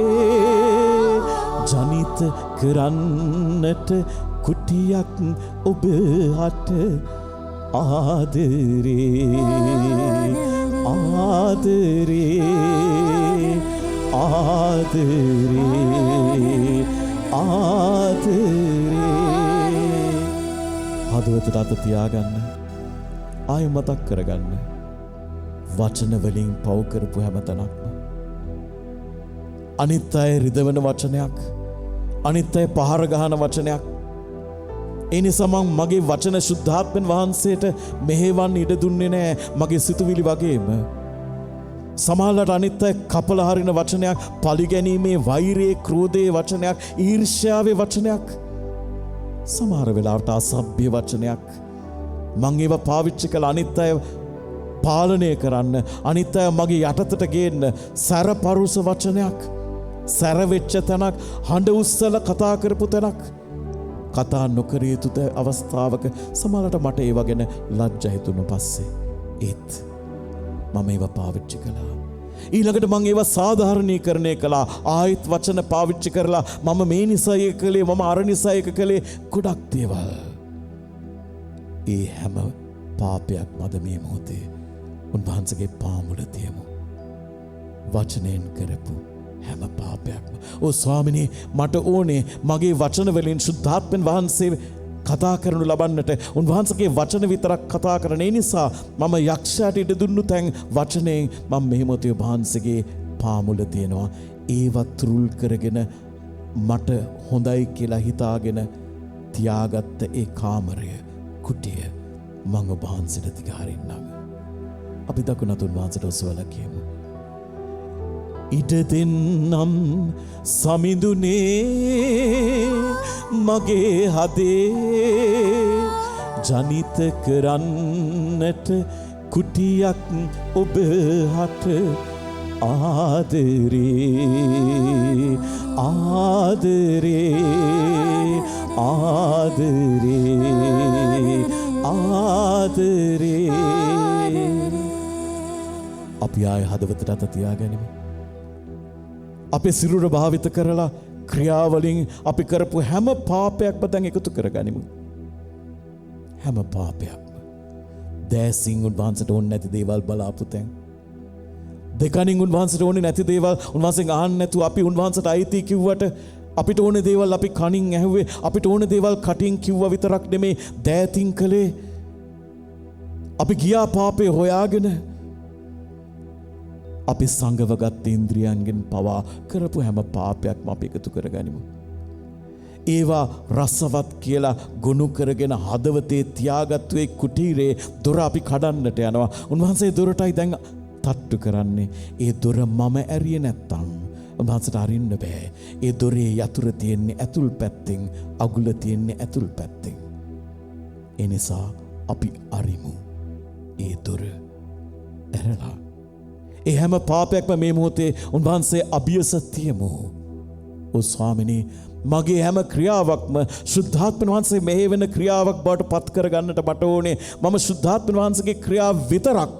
ජනිත කරන්නට කුටියක් ඔබ හට ආදරේ හදවතට අත තියාගන්න. ආයෙ මතක් කරගන්න. වචන වලින් පව් කරපු හැම තැනක්ම අනිත් අය රිදවන වචනයක් අනිත් අය පහර ගහන වචනයක්. ඒ නිසා මම මගේ වචන ශුද්ධාත්මෙන් වහන්සේට මෙහෙවන්න ඉඩ දුන්නේ නැහැ මගේ සිතුවිලි වගේම. සමහරවිට අනිත් අය කපලා හරින වචනයක්, පරිගැනීමේ, වෛරයේ, ක්‍රෝධයේ වචනයක්, ඊර්ෂ්‍යාවේ වචනයක්. සමහර වෙලාවට අසභ්‍ය වචනයක්. මම ඒව පාවිච්චි කළ අනිත් අය පාලනය කරන්න, අනිත් අය මගේ යටතට ගේන්න සැරපරුස වචනයක්. සැරවෙච්ච තැනක්, හඬ උස්සලා කතා කරපු තැනක්. කතා නොකර යුතු අවස්ථාවක සමහරවිට මට ඒව ගැන ලැජ්ජා හිතුණු පස්සේ ඒත් මම ඒව පාවිච්චි කළා. ඊළඟට මම ඒව සාධාරණීකරණය කළා. ආයෙත් වචන පාවිච්චි කරලා මම මේ නිසා ඒක කළේ, මම අර නිසා ඒක කළේ, ගොඩක් දේවල්. ඒ හැම පාපයක් මද මේ මොහොතේ උන්වහන්සේගේ පාමුල තියමු. වචනයෙන් කරපු හැම පාපයක්ම. ඕ ස්වාමිනේ, මට ඕනේ මගේ වචන වලින් ශුද්ධාත්මෙන් වහන්සේ කතා කරනු ලබන්නට. උන්වහන්සේගේ වචන විතරක් කතා කරන නිසා මම යක්ෂයාට ඉඩ දුන්නු තැන් වචනයෙන් මම මේ මොහොතේ වහන්සේගේ පාමුල තියෙනවා. ඒවත් රුල් කරගෙන මට හොඳයි කියලා හිතාගෙන තියාගත්ත ඒ කාමරය, කුටිය මම වහන්සේට දිගහරින්නම්. අපි දකුණතුන් වහන්සේට ඔසවලා කියමු. ඉඩ දෙන්නම් සමිඳුනේ මගේ හදේ, ජනිත කරන්නට කුටියක් ඔබ හට. ආදරේ ආදරේ ආදරේ ආදරේ. අපි ආය හදවතට අත තියාගනිමු. අපේ සිරුර භාවිත කරලා ක්‍රියාවලින් අපි කරපු හැම පාපයක්ම දැන් එකතු කරගනිමු. හැම පාපයක්ම. දැසින් උන්වහන්සේට ඕනේ නැති දේවල් බලාපු තැන්. දෙකනින් උන්වහන්සේට ඕනේ නැති දේවල් උන්වහන්සේගෙන් අහන්න නැතුව අපි උන්වහන්සේට අයිති කිව්වට, අපිට ඕනේ දේවල් අපි කනින් ඇහුවේ, අපිට ඕනේ දේවල් කටින් කිව්වා විතරක් නෙමේ දෑතින් කළේ. අපි ගියා පාපේ හොයාගෙන. අපි සංගවගත් ඉන්ද්‍රියයන්ගෙන් පවා කරපු හැම පාපයක්ම අපි එකතු කරගනිමු. ඒවා රසවත් කියලා ගොනු කරගෙන හදවතේ තියාගත්තු ඒ කුටීරේ දොර අපි කඩන්නට යනවා. උන්වහන්සේ දොරටයි දැන් තට්ටු කරන්නේ. ඒ දොර මම ඇරියේ නැත්තම් උන්වහන්සේට අරින්න බෑ. ඒ දොරේ යතුර තියෙන්නේ ඇතුල් පැත්තෙන්, අගුල තියෙන්නේ ඇතුල් පැත්තෙන්. ඒ නිසා අපි අරිමු ඒ දොර ඇරලා. ඒ හැම පාපයක්ම මේ මොහොතේ උන්වහන්සේ අභියස තියමු. ඕ ස්වාමිනේ, මගේ හැම ක්‍රියාවක්ම ශුද්ධාත්මන වහන්සේ මෙහෙ වෙන ක්‍රියාවක් බවට පත් කරගන්නට මට ඕනේ. මම ශුද්ධාත්මන වහන්සේගේ ක්‍රියාව විතරක්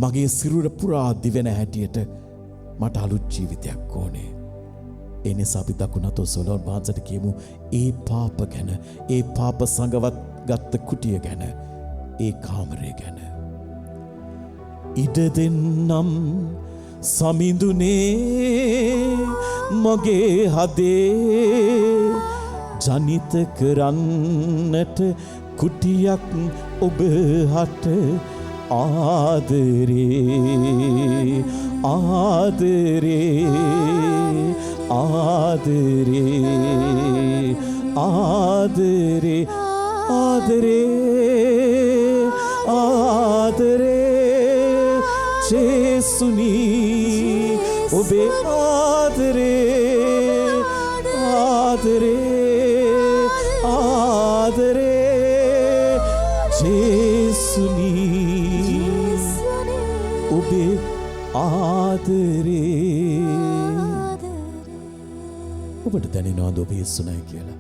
මගේ සිරුර පුරා දිවෙන හැටියට මට අලුත් ජීවිතයක් ඕනේ. ඒ නිසා අපි දකුණත ඔසවලා වහන්සේට කියමු ඒ පාප ගැන, ඒ පාප සංගවත් ගත්ත කුටිය ගැන, ඒ කාමරය ගැන. ඉඩ දෙන්නම් සමිඳුනේ මගේ හදේ, ජනිත කරන්නට කුටියක් ඔබ හට. ආදරේ ආදරේ ආදරේ ආදරේ ආදරේ ආදරේ ජේසුනී ඔබේ ආදරේ ආදරේ ආදරේ ජේසුනී ඔබේ ආදරේ. ඔබට දැනෙනවද ඔබ යේසුනයි කියලා?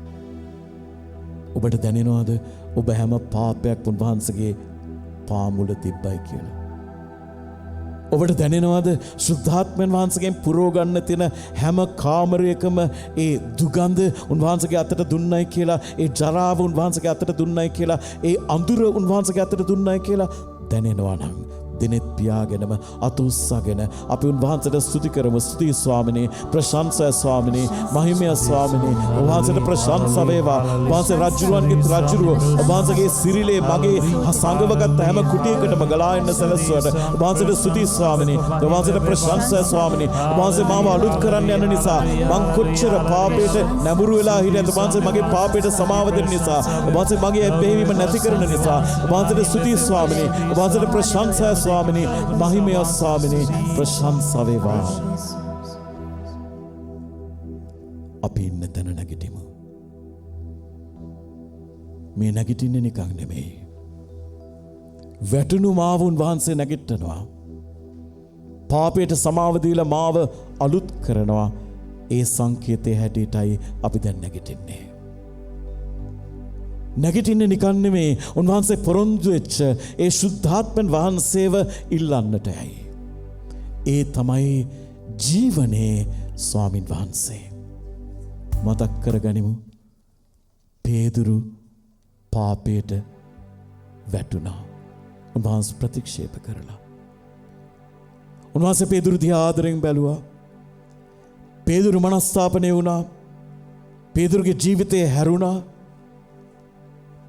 ඔබට දැනෙනවද ඔබ හැම පාපයක් උන්වහන්සේගේ පාමුල තිබ්බයි කියලා? ඔබට දැනෙනවද ශුද්ධාත්මයන් වහන්සේගෙන් පුරෝගන්න තියෙන හැම කාමරයකම ඒ දුගඳ උන්වහන්සේගේ අතට දුන්නයි කියලා, ඒ ජරාව උන්වහන්සේගේ අතට දුන්නයි කියලා, ඒ අඳුර උන්වහන්සේගේ අතට දුන්නයි කියලා දැනෙනවා නම් දිනෙත් පියාගෙනම අතුස්සගෙන අපි උන්වහන්සේට ස්තුති කරමු. ස්තුති ස්වාමිනේ, ප්‍රශංසා ස්වාමිනේ, මහිමය ස්වාමිනේ. උන්වහන්සේට ප්‍රශංසා වේවා. උන්වහන්සේ රජුරුවන්ගේ රජුරුව, උන්වහන්සේගේ සිරිලේ මගේ සංගවගත් හැම කුටියකටම ගලා එන්න සැලසුවට උන්වහන්සේට ස්තුති ස්වාමිනේ. උන්වහන්සේට ප්‍රශංසා ස්වාමිනේ. උන්වහන්සේ මාව අලුත් කරන්න යන නිසා මං කොච්චර පාපයට නැඹුරු වෙලා හිටියද උන්වහන්සේ මගේ පාපයට සමාව දෙන්න නිසා උන්වහන්සේ මගේ ඇබ්බැහිවීම නැති කරන නිසා උන්වහන්සේට ස්තුති ස්වාමිනේ. උන්වහන්සේට ප්‍රශංසා ස්වාමිනේ, මහිමය ස්වාමිනේ. ප්‍රශංසා වේවා. අපි ඉන්න තැන නැගිටිමු. මේ නැගිටින්නේ නිකන් නෙමෙයි. වැටුණු මාව උන්වහන්සේ නැගිටනවා. පාපයට සමාව දීලා මාව අලුත් කරනවා. ඒ සංකේතයේ හැටියටයි අපි දැන් නැගිටින්නේ. නැගිටින්නේ නිකන් නෙමෙයි. උන්වහන්සේ පොරොන්දු වෙච්ච ඒ ශුද්ධාත්මන් වහන්සේව ඉල්ලන්නටයි. ඒ තමයි ජීවනයේ ස්වාමින් වහන්සේ. මතක් කරගනිමු. පේදුරු පාපයට වැටුණා. උන්වහන්සේ ප්‍රතික්ෂේප කරලා. උන්වහන්සේ පේදුරු දිහා ආදරෙන් බැලුවා. පේදුරු මනස්ථාපනය වුණා. පේදුරුගේ ජීවිතය හැරුණා.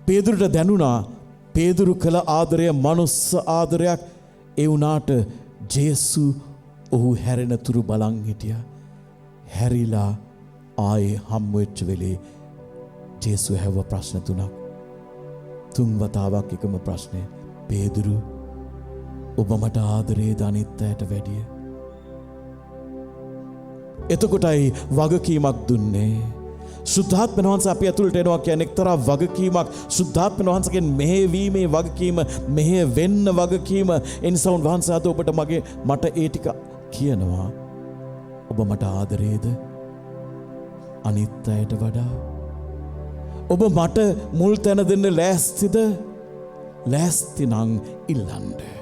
පේදුරුට දැනුණා පේදුරු කළ ආදරය මනුස්ස ආදරයක්. ඒ වුණාට ජේසු ඔහු හැරෙන තුරු බලන් හිටියා. හැරිලා ආයේ හම්බ වෙච්ච වෙලේ ජේසු හැව ප්‍රශ්න තුනක්. තුන් වතාවක් එකම ප්‍රශ්නය. පේදුරු, ඔබ මට ආදරේ අනිත් අයට වැඩිය. එතකොටයි වගකීමක් දුන්නේ. ශුද්ධාත්මන වහන්සේ අපි ඇතුළට එනවා කියන්නේ එක්තරා වගකීමක්. ශුද්ධාත්මන වහන්සේගෙන් මෙහෙවීමේ වගකීම, මෙහෙ වෙන්න වගකීම. ඒ නිසා උන්වහන්සේ අද ඔබට මට ඒ ටික කියනවා. ඔබ මට ආදරේද අනිත් අයට වඩා? ඔබ මට මුල් තැන දෙන්න ලෑස්තිද? ලෑස්ති නම් ඉල්ලන්න.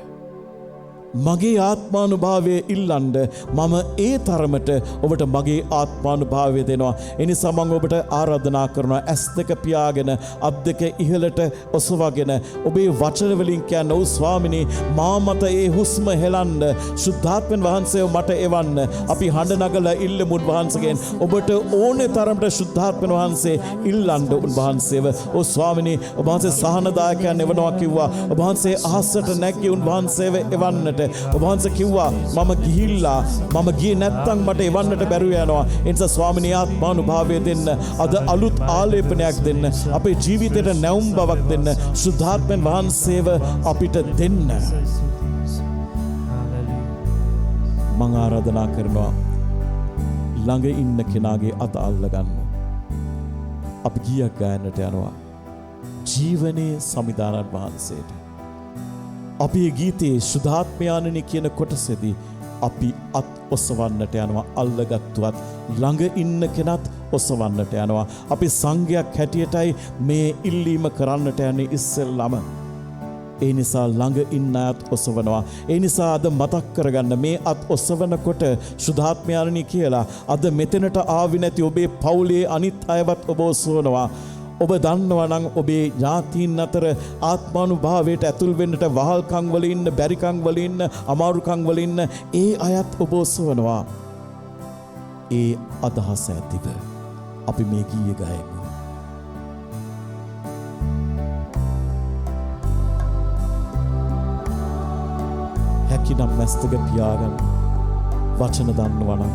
මගේ ආත්මානුභාවය ඉල්ලන්න මම ඒ තරමට ඔබට මගේ ආත්මානුභාවය දෙනවා. එනිසා මම ඔබට ආරාධනා කරනවා ඇස් දෙක පියාගෙන අත් දෙක ඉහළට ඔසවගෙන ඔබේ වචන වලින් කියන්න, "ඔව් ස්වාමිනේ, මා මත ඒ හුස්ම හෙලන්න, ශුද්ධාත්මන් වහන්සේව මට එවන්න." අපි හඬ නගලා ඉල්ලමු උන්වහන්සේගෙන්. ඔබට ඕනේ තරමට ශුද්ධාත්මන් වහන්සේ ඉල්ලන්න උන්වහන්සේව. "ඔව් ස්වාමිනේ, ඔබ වහන්සේ සහනදායකයන් එවනවා කිව්වා. ඔබ වහන්සේ අහසට නැගී උන්වහන්සේව එවන්නට. ඔබ වහන්සේ කිව්වා මම ගිහිල්ලා මම ගියේ නැත්තම් මට එවන්නට බැරුව යනවා. ඒ නිසා ස්වාමිනේ, ආත්මානුභාවය දෙන්න. අද අලුත් ආලේපනයක් දෙන්න. අපේ ජීවිතයට නැවුම් බවක් දෙන්න. ශුද්ධාත්මන් වහන්සේව අපිට දෙන්න." මම ආරාධනා කරනවා ළඟ ඉන්න කෙනාගේ අත අල්ල ගන්න. අපි ගියක් ගන්නට යනවා ජීවනයේ සමිදානන් වහන්සේට. අපි ගීතයේ ශුද්ධාත්මයානනි කියන කොටසේදී අපි අත් ඔසවන්නට යනවා. අල්ලගත්තුවත් ළඟ ඉන්න කෙනත් ඔසවන්නට යනවා. අපි සංඝයක් හැටියටයි මේ ඉල්ලීම කරන්නට යන්නේ ඉස්සෙල්ලාම. ඒ නිසා ළඟ ඉන්න අත් ඔසවනවා. ඒ නිසා අද මතක් කරගන්න, මේ අත් ඔසවනකොට ශුද්ධාත්මයානනි කියලා අද මෙතනට ආවි නැති ඔබේ පවුලේ අනිත් අයවත් ඔබ ඔසවනවා. ඔබ දන්නවා නම් ඔබේ ඥාතීන් අතර ආත්මානුභාවයට ඇතුල් වෙන්නට වහල්කම් වල ඉන්න, බැරිකම් වල ඉන්න, අමාරුකම් වල ඉන්න ඒ අයත් ඔබ ඔසවනවා. ඒ අදහස ඇතිව අපි මේ ගීය ගයමු. හැකිනම් මැස්තක පියාගන්න. වචන දන්නවා නම්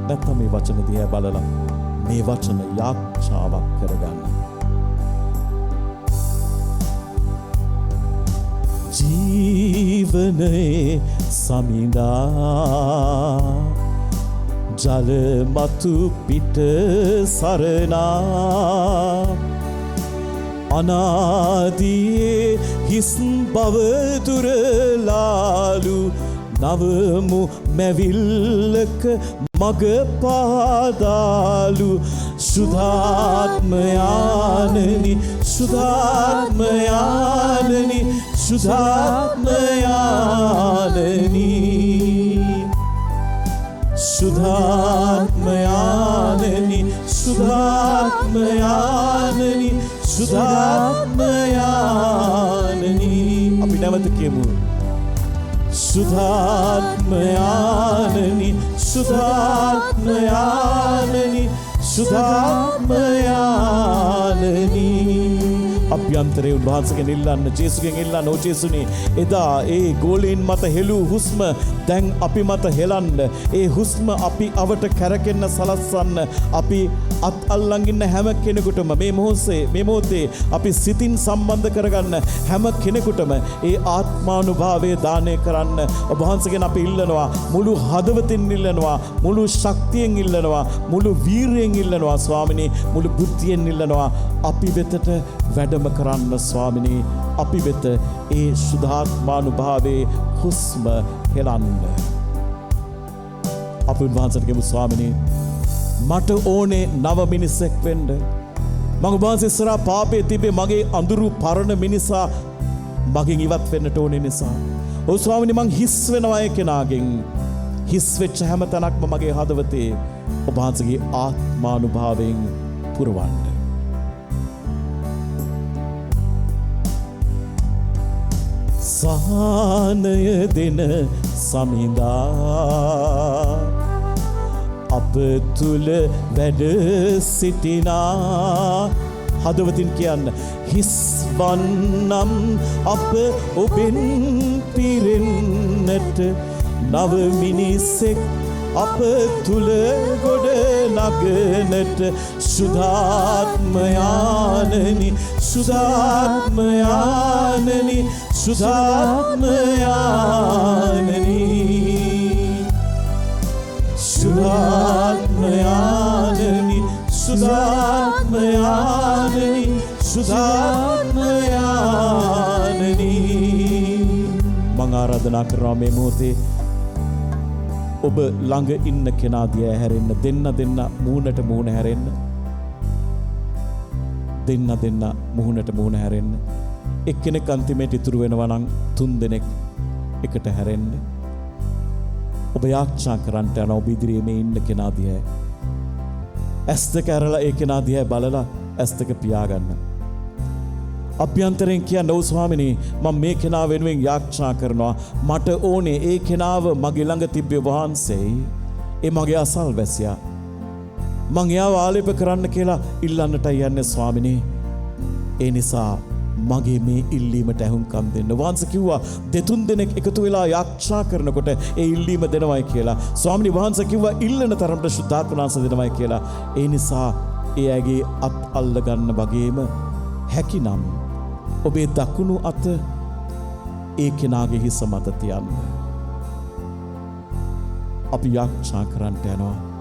නැත්නම් මේ වචන දිහා බලලා මේ වචන යාක්ෂාවක් කරගන්න. ජීවනයේ සමිඳා ජල මතු පිට සරණා අනාදියේ හිස් බව දුරලාලු නවමු මැවිල්ලක මග පාදාලු ශුද්ධාත්මයානනි ශුද්ධාත්මයානනි ශුද්ධාත්මයානනි ශුද්ධාත්මයානනි ශුද්ධාත්මයානනි ශුද්ධාත්මයානනි අපි නැවත කියමු शुद्धात्मयाननि शुद्धात्मयाननि शुद्धात्मयाननि අභ්‍යන්තරයේ උන්වහන්සේගෙන් ඉල්ලන්න ජේසුගෙන් ඉල්ලන්න ඕ ජේසුනේ එදා ඒ ගෝලීන් මත හෙළු හුස්ම දැන් අපි මත හෙලන්න ඒ හුස්ම අපි අවට කැරකෙන්න සලස්සන්න අපි අත් අල්ලන් ඉන්න හැම කෙනෙකුටම මේ මොහොතේ අපි සිතින් සම්බන්ධ කරගන්න හැම කෙනෙකුටම ඒ ආත්මානුභාවය දානය කරන්න ඔබ වහන්සේගෙන් අපි ඉල්ලනවා මුළු හදවතින් ඉල්ලනවා මුළු ශක්තියෙන් ඉල්ලනවා මුළු වීරියෙන් ඉල්ලනවා ස්වාමිනේ මුළු බුද්ධියෙන් ඉල්ලනවා අපි වෙතට වැඩම කරන්න ස්වාමිනේ අපි වෙත ඒ සුද්ධාත්මානුභාවයේ හුස්ම හෙලන්න අපි වහන්සේට කියමු ස්වාමිනේ මට ඕනේ නව මිනිසෙක් වෙන්න මම වහන්සේ ඉස්සරහා පාපේ තිබේ මගේ අඳුරු පරණ මිනිසා මගෙන් ඉවත් වෙන්නට ඕනේ නිසා ඔව් ස්වාමිනේ මං හිස් වෙනවා ඒ කෙනාගෙන් හිස් වෙච්ච හැම තැනක්ම මගේ හදවතේ ඔබ වහන්සේගේ ආත්මානුභාවයෙන් පුරවන්න සහනය දෙන සමිඳා අප තුල වැඩ සිටිනා හදවතින් කියන්න හිස්වන්නම් අප ඔබෙන් පිරෙන්නට නව මිනිසෙක් අප තුල ගොඩ නගනට සුද්ධාත්මයානනි සුද්ධාත්මයානනි සුද්ධාත්මයානනි සුද්ධාත්මයානනි සුද්ධාත්මයානනි සුද්ධාත්මයානනි මං ආරාධනා කරනවා මේ මොහොතේ ඔබ ළඟ ඉන්න කෙනා දිහා හැරෙන්න දෙන්න මූණට මූණ හැරෙන්න දෙන්න මූණට මූණ හැරෙන්න එක්කෙනෙක් අන්තිමේට ඉතුරු වෙනවා නම් 3 දෙනෙක් එකට හැරෙන්න ඔබ යාච්ඡා කරන්ට යන ඔබ ඉදිරියේ මේ ඉන්න කෙනා දිහා ඇස් දෙක අරලා ඒ කෙනා දිහා බලලා ඇස් දෙක පියාගන්න අභ්‍යන්තරයෙන් කියන්න ඔව් ස්වාමිනේ මම මේ කෙනා වෙනුවෙන් යාච්ඡා කරනවා මට ඕනේ ඒ කෙනාව මගේ ළඟ තිබ්බේ වහන්සේයි ඒ මගේ අසල්වැසියා මං එයාව ආලේප කරන්න කියලා ඉල්ලන්නටයි යන්නේ ස්වාමිනේ ඒ නිසා මගේ මේ ඉල්ලීමට ඇහුම්කම් දෙන්න වහන්සේ කිව්වා 2-3 දෙනෙක් එකතු වෙලා යාච්ඡා කරනකොට ඒ ඉල්ලීම දෙනවයි කියලා ස්වාමිනේ වහන්සේ කිව්වා ඉල්ලන තරමට සුද්ධාත්මනාංශ දෙනවයි කියලා ඒ නිසා එයාගේ අත් අල්ල ගන්න වගේම හැකිනම් ඔබේ දකුණු අත ඒ කෙනාගේ හිස මත තියන්න අපි යාච්ඡා කරන්නට යනවා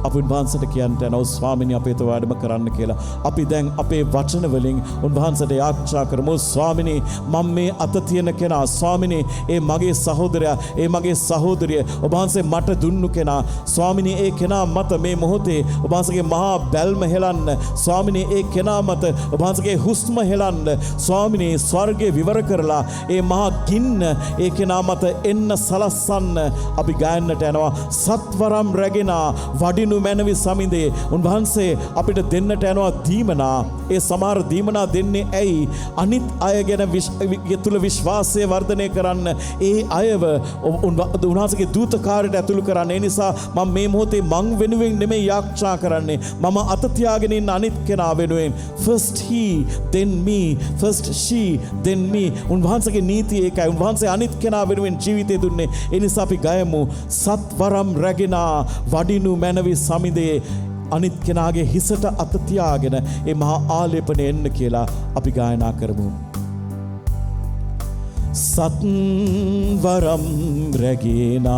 අපි උන්වහන්සේට කියන්නට යනවා ස්වාමීනි අපේත වැඩම කරන්න කියලා අපි දැන් අපේ වචන වලින් උන්වහන්සේට යාච්ඡා කරමු ස්වාමීනි මම මේ අත තියෙන කෙනා ස්වාමීනි ඒ මගේ සහෝදරයා ඒ මගේ සහෝදරිය ඔබ වහන්සේ මට දුන්නු කෙනා ස්වාමීනි ඒ කෙනා මත මේ මොහොතේ ඔබ වහන්සේගේ මහා බැල්ම හෙලන්න ස්වාමීනි ඒ කෙනා මත ඔබ වහන්සේගේ හුස්ම හෙලන්න ස්වාමීනි ස්වර්ගයේ විවර කරලා ඒ මහා ගින්න ඒ කෙනා මත එන්න සලස්සන්න අපි ගායන්නට යනවා සත්වරම් රැගෙන වඩිනු මැනවි සමිඳේ උන්වහන්සේ අපිට දෙන්නට යනවා දීමනා ඒ සමහර දීමනා දෙන්නේ ඇයි අනිත් අය ගැන තුල විශ්වාසය වර්ධනය කරන්න ඒ අයව උන්වහන්සේගේ දූතකාරයට ඇතුළු කරන්න ඒ නිසා මම මේ මොහොතේ මං වෙනුවෙන් නෙමෙයි යාච්ඡා කරන්නේ මම අත තියාගෙන ඉන්න අනිත් කෙනා වෙනුවෙන් first he then me first she then me උන්වහන්සේගේ නීතිය ඒකයි උන්වහන්සේ අනිත් කෙනා වෙනුවෙන් ජීවිතය දුන්නේ ඒ නිසා අපි ගයමු සත්වරම් රැගෙන වඩිනු මැනවි සමිඳේ අනිත් කෙනාගේ හිසට අත තියාගෙන ඒ මහා ආලේපණය එන්න කියලා අපි ගායනා කරමු සත්වරම් රැගෙන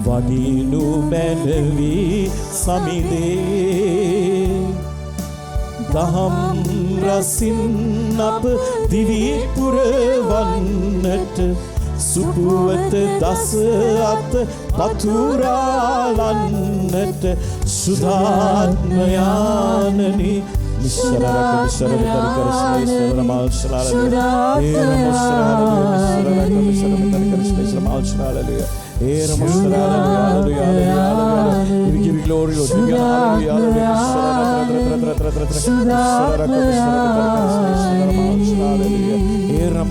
වඩිනු මැනවි සමිඳේ දහම් රසින් අප දිවි පුරවන්නට සුපුවත දස අත පතුරාලන්නට සුධාත්මයානනි We give you glory, Lord. We give you hallelujah.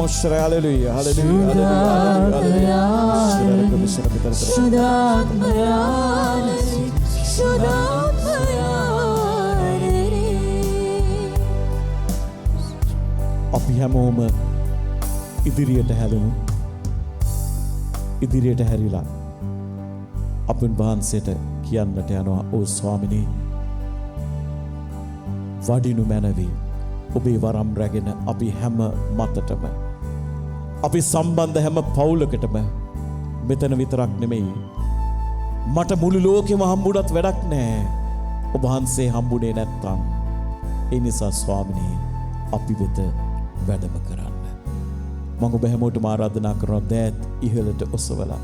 මොෂ්‍රය හලෙලුයා හලෙලුයා හලෙලුයා අපි හැමෝම ඉදිරියට හැලෙමු. ඉදිරියට හැරිලා අපුන් වහන්සේට කියන්නට යනවා ඕ ස්වාමිනී වඩිනු මැනවි ඔබේ වරම් රැගෙන අපි හැම මතටම අපි සම්බන්ධ හැම පවුලකටම මෙතන විතරක් නෙමෙයි මට මුළු ලෝකෙම හම්බුණත් වැඩක් නෑ ඔබ වහන්සේ හම්බුනේ නැත්තම් ඒ නිසා ස්වාමිනී අපි වෙත වැඩම කරන්න මම ඔබ හැමෝටම ආරාධනා කරනවා දෑත් ඉහළට ඔසවලා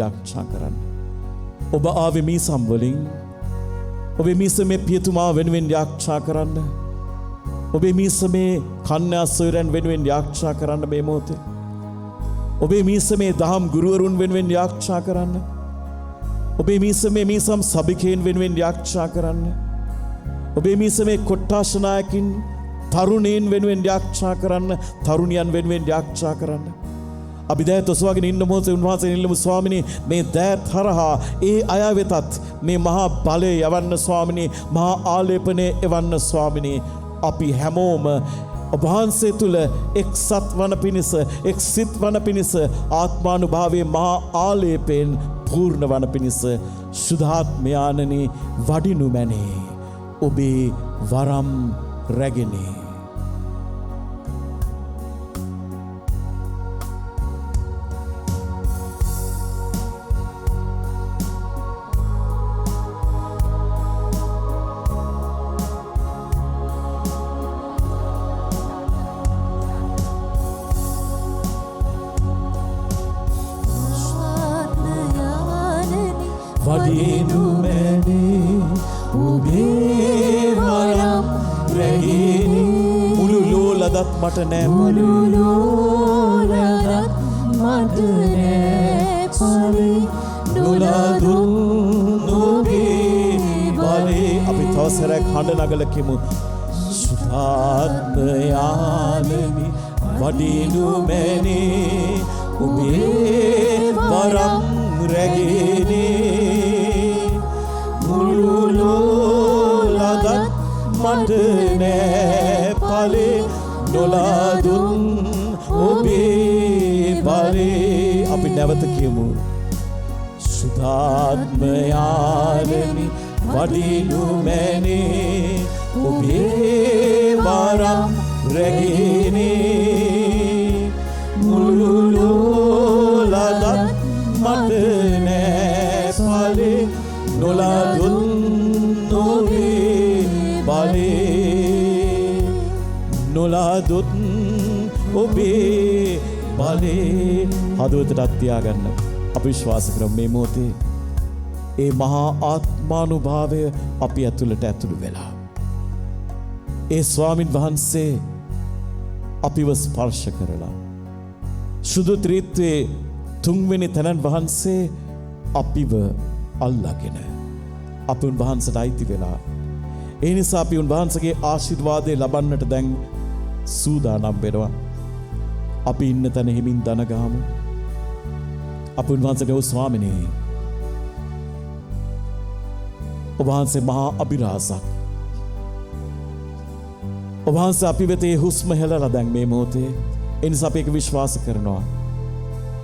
යාඥා කරන්න ඔබ ආවේ මීසම් වලින් ඔබේ මීසමේ පියතුමා වෙනුවෙන් යාඥා කරන්න ඔබේ මීසමේ කන්‍යා සොයුරන් වෙනුවෙන් යාඥා කරන්න මේ මොහොතේ ඔබේ මීසමේ දහම් ගුරුවරුන් වෙනුවෙන් යාඥා කරන්න ඔබේ මීසමේ මීසම් සභිකයන් වෙනුවෙන් යාඥා කරන්න ඔබේ මීසමේ කොට්ටාශ නායකින් තරුණයන් වෙනුවෙන් යාඥා කරන්න තරුණියන් වෙනුවෙන් යාඥා කරන්න අපි දෑත් ඔසවාගෙන ඉන්න මොහොතේ උන්වහන්සේ නිල්ලමු ස්වාමිනී මේ දෑත් හරහා ඒ අය වෙතත් මේ මහා බලය යවන්න ස්වාමිනී මහා ආලේපනය එවන්න ස්වාමිනී අපි හැමෝම ඔබ වහන්සේ තුල එක්සත් වන පිණිස එක්සිත වන පිණිස ආත්මානුභාවයේ මහා ආලේපයෙන් පූර්ණ වන පිණිස සුද්ධාත්මයාණනි වඩිනු මැනේ ඔබේ වරම් රැගෙනේ වඩිනු මැනේ ඔබේ වරම් රැගෙනේ මුළු ලෝලදත් මට නෑ මුළු ලෝලදත් මට නෑ පරි නොලදුන් ඔබේ බලේ අපි තවසරක් හඬ නගල කිමු සුද්ධාත්මයාණනි වඩිනු මැනේ ඔබේ වරම් රැගෙනේ මුළු ලෝලදත් මට නෑ පලේ නොලදුන් ඔබේ බලේ අපි නැවත කියමු සුද්ධාත්මයාණනි වඩිනු මැනේ ඔබේ වරම් රැගෙනේ මුළු ලෝලදත් මට නෑ පලේ නොලදුන් ඔබේ බලේ නොලදුන් ඔබේ බලේ හදවතට අත්තියාගන්න අපි විශ්වාස කරමු මේ මොහොතේ ඒ මහා ආත්මානුභාවය අපි ඇතුළට ඇතුළු වෙලා ඒ ස්වාමින් වහන්සේ අපිව ස්පර්ශ කරලා සුදු ත්‍රිත්වයේ තුන්වෙනි තැනන් වහන්සේ අපිව අල්ලාගෙන අපි උන්වහන්සේට අයිති වෙලා ඒ නිසා අපි උන්වහන්සේගේ ආශිර්වාදය ලබන්නට දැන් සූදානම් වෙනවා අපි ඉන්න තැන හිමින් දන ගහමු අපි උන්වහන්සේට ඔව් ස්වාමිනේ ඔබ වහන්සේ මහා අභිරහසක් ඔබ වහන්සේ අපි වෙත ඒ හුස්ම හෙළලා දැන් මේ මොහොතේ ඒ නිසා අපි ඒක විශ්වාස කරනවා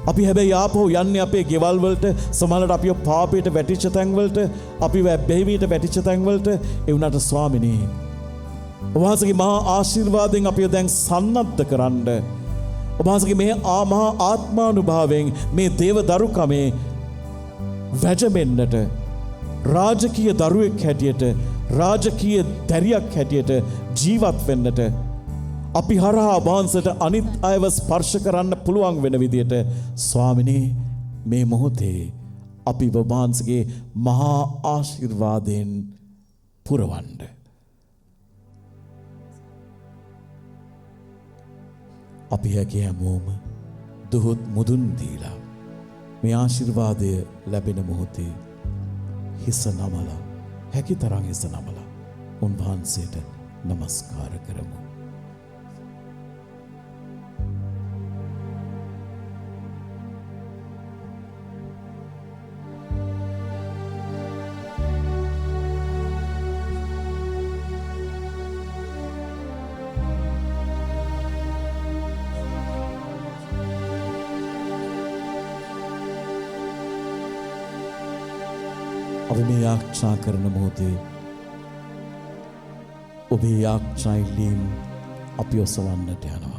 අපි හැබැයි ආපහු යන්නේ අපේ ගෙවල් වලට සමහරවිට අපිව පාපයට වැටිච්ච තැන් වලට අපිව බැහැවියට වැටිච්ච තැන් වලට ඒ වුණාට ස්වාමිනේ ඔබ වහන්සේගේ මහා ආශිර්වාදයෙන් අපිව දැන් සන්නද්ධ කරන්න ඔබ වහන්සේගේ මේ මහා ආත්මානුභාවයෙන් මේ දේව දරුකමේ වැජඹෙන්නට රාජකීය දරුවෙක් හැටියට රාජකීය දැරියක් හැටියට ජීවත් වෙන්නට අපි හරහා වහන්සේට අනිත් අයව ස්පර්ශ කරන්න පුළුවන් වෙන විදියට ස්වාමිනේ මේ මොහොතේ අපි වහන්සේගේ මහා ආශිර්වාදයෙන් පුරවන්න අපි හැකි හැමෝම දුහොත් මුදුන් දීලා මේ ආශිර්වාදය ලැබෙන මොහොතේ හිස නමලා හැකි තරම් හිස නමලා උන්වහන්සේට නමස්කාර කරමු අපි මේ යාඥා කරන මොහොතේ ඔබේ යාඥා ඉල්ලීම් අපි ඔසවන්නට යනවා.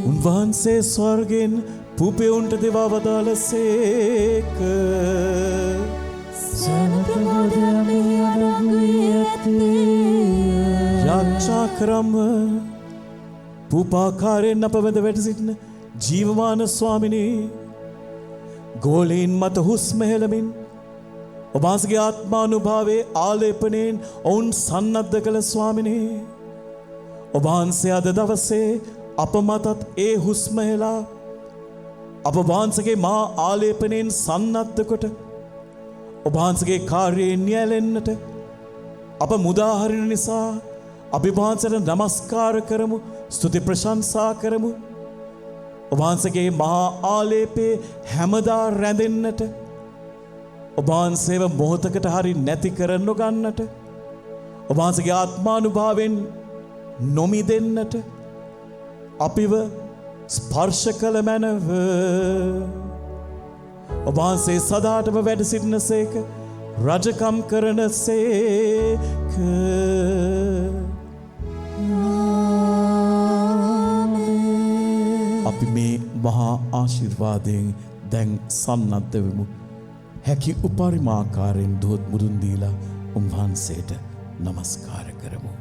උන්වහන්සේ ස්වර්ගෙන් පුපෙවුන්ට දෙවා වදාළසේක. යාඥා කරම්ම පූපාකාරයෙන් අප වෙත වැඩ සිටින ජීවමාන ස්වාමිනී, ගෝලීන් මත හුස්ම හෙළමින් ඔබ වහන්සේගේ ආත්මානුභාවයේ ආලේපණයෙන් ඔවුන් සන්නද්ධ කළ ස්වාමිනී, ඔබ වහන්සේ අද දවසේ අප මතත් ඒ හුස්ම හෙලා අප වහන්සේගේ මහා ආලේපණයෙන් සන්නද්ධ කොට ඔබ වහන්සේගේ කාර්යයෙන් නියැලෙන්නට අප මුදා හරින නිසා අපි වහන්සේට නමස්කාර කරමු, ස්තුති ප්‍රශංසා කරමු. ඔබ වහන්සේගේ මහා ආලේපේ හැමදා රැඳෙන්නට, ඔබ වහන්සේව මොහොතකට හරි නැති කර නොගන්නට, ඔබ වහන්සේගේ ආත්මානුභාවයෙන් නොමිදෙන්නට අපිව ස්පර්ශ කළ මැනව. ඔබ වහන්සේ සදාටම වැඩ සිටිනසේක, රජකම් කරනසේක. අපි මේ මහා ආශිර්වාදයෙන් දැන් සන්නද්ධ වෙමු. හැකි උපරිමාකාරයෙන් දොත් මුදුන් දීලා උන්වහන්සේට නමස්කාර කරමු.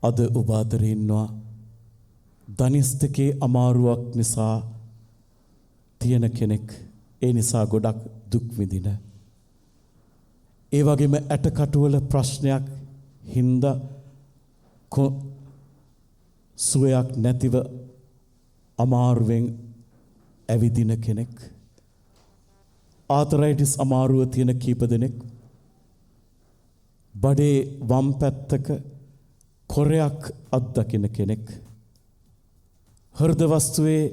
අද ඔබ අතරේ ඉන්නවා ධනිස්තකේ අමාරුවක් නිසා තියෙන කෙනෙක්. ඒ නිසා ගොඩක් දුක් විඳින. ඒ වගේම ඇටකටුවල ප්‍රශ්නයක් හින්දා සුවයක් නැතිව අමාරුවෙන් ඇවිදින කෙනෙක්. ආතරයිටිස් අමාරුව තියෙන කීප දෙනෙක්. බඩේ වම් පැත්තක කොරයක් අත්දකින කෙනෙක්. හෘද වස්තුවේ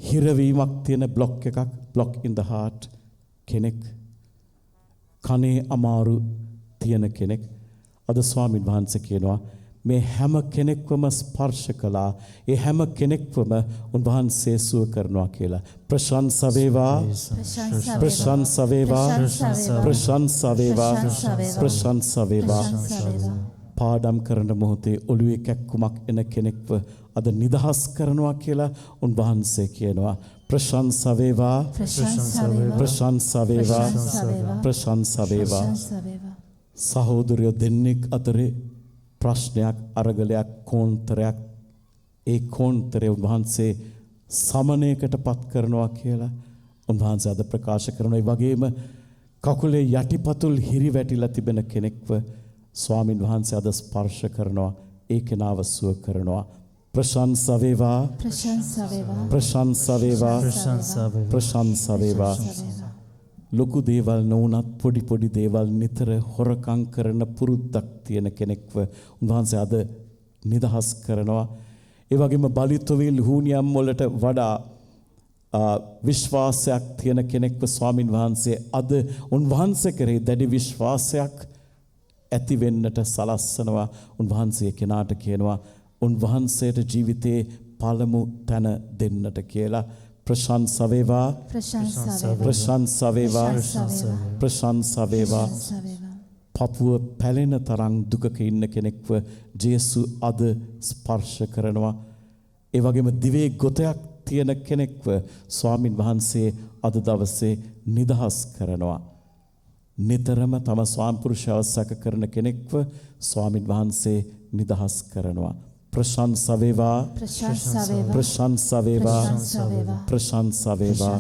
හිරවීමක් තියෙන බ්ලොක් එකක්, බ්ලොක් ඉන් ද හાર્ට් කෙනෙක්. කනේ අමාරු තියෙන කෙනෙක්. අද ස්වාමීන් වහන්සේ කියනවා මේ හැම කෙනෙක්වම ස්පර්ශ කළා. ඒ හැම කෙනෙක්වම උන්වහන්සේ සුව කරනවා කියලා. ප්‍රශංසා වේවා, ප්‍රශංසා වේවා, ප්‍රශංසා වේවා, ප්‍රශංසා වේවා. පාඩම් කරන මොහොතේ ඔළුවේ කැක්කුමක් එන කෙනෙක්ව අද නිදහස් කරනවා කියලා උන්වහන්සේ කියනවා. ප්‍රශංසා වේවා, ප්‍රශංසා වේවා, ප්‍රශංසා වේවා. සහෝදරයෝ දෙන්නෙක් අතරේ ප්‍රශ්නයක්, අරගලයක්, කෝන්තරයක්, ඒ කෝන්තරේ උන්වහන්සේ සමනයකට පත් කරනවා කියලා උන්වහන්සේ අද ප්‍රකාශ කරනවා. ඒ වගේම කකුලේ යටිපතුල් හිරි වැටිලා තිබෙන කෙනෙක්ව ස්වාමින් වහන්සේ අද ස්පර්ශ කරනවා. ඒ කෙනාව සුව කරනවා. ප්‍රශංසා වේවා, ප්‍රශංසා වේවා, ප්‍රශංසා වේවා. ලොකු දේවල් නොවුනත් පොඩි පොඩි දේවල් නිතර හොරකම් කරන පුරුද්දක් තියෙන කෙනෙක්ව උන්වහන්සේ අද නිදහස් කරනවා. ඒ වගේම බලිතොවිල් හුනියම් වලට වඩා විශ්වාසයක් තියෙන කෙනෙක්ව ස්වාමින් වහන්සේ අද උන්වහන්සේ කරේ දැඩි විශ්වාසයක් ඇති වෙන්නට සලස්සනවා. උන්වහන්සේ කෙනාට කියනවා උන්වහන්සේට ජීවිතේ පළමු තැන දෙන්නට කියලා. ප්‍රශංසා වේවා, ප්‍රශංසා වේවා, ප්‍රශංසා වේවා. පපුව පැලෙන තරම් දුකක ඉන්න කෙනෙක්ව ජේසු අද ස්පර්ශ කරනවා. ඒ වගේම දිවේ ගොතයක් තියෙන කෙනෙක්ව ස්වාමින් වහන්සේ අද දවසේ නිදහස් කරනවා. නිතරම තම ස්වාමිපුරුෂයව සැක කරන කෙනෙක්ව ස්වාමින් වහන්සේ නිදහස් කරනවා. ප්‍රශංසා වේවා, ප්‍රශංසා වේවා, ප්‍රශංසා වේවා.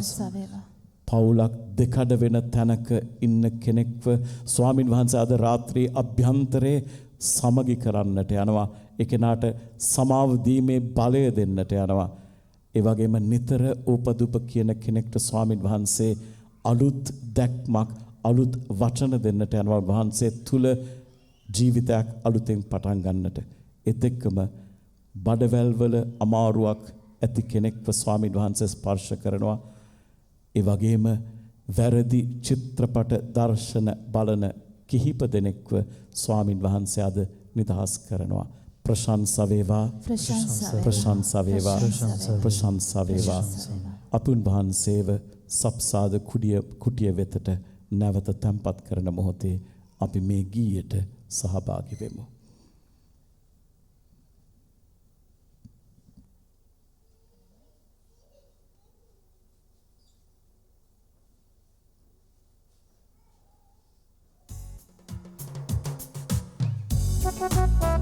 පවුලක් දෙකඩ වෙන තැනක ඉන්න කෙනෙක්ව ස්වාමින් වහන්සේ අද රාත්‍රී අභ්‍යන්තරේ සමගි කරන්නට යනවා. ඒ කෙනාට සමාව දීමේ බලය දෙන්නට යනවා. ඒ වගේම නිතර උපදුප කියන කෙනෙක්ට ස්වාමින් වහන්සේ අලුත් දැක්මක්, අලුත් වචන දෙන්නට යනවා. වහන්සේ තුල ජීවිතයක් අලුතෙන් පටන් ගන්නට. ඒත් එක්කම බඩවැල් වල අමාරුවක් ඇති කෙනෙක්ව ස්වාමීන් වහන්සේ ස්පර්ශ කරනවා. ඒ වගේම වැරදි චිත්‍රපට දර්ශන බලන කිහිප දෙනෙක්ව ස්වාමීන් වහන්සේ අද නිදහස් කරනවා. ප්‍රශංසා වේවා, ප්‍රශංසා වේවා, ප්‍රශංසා වේවා. අපුන් වහන්සේව සප්සාද කුටිය වෙතට නැවත තැන්පත් කරන මොහොතේ අපි මේ ගීයට සහභාගී වෙමු. Thank you.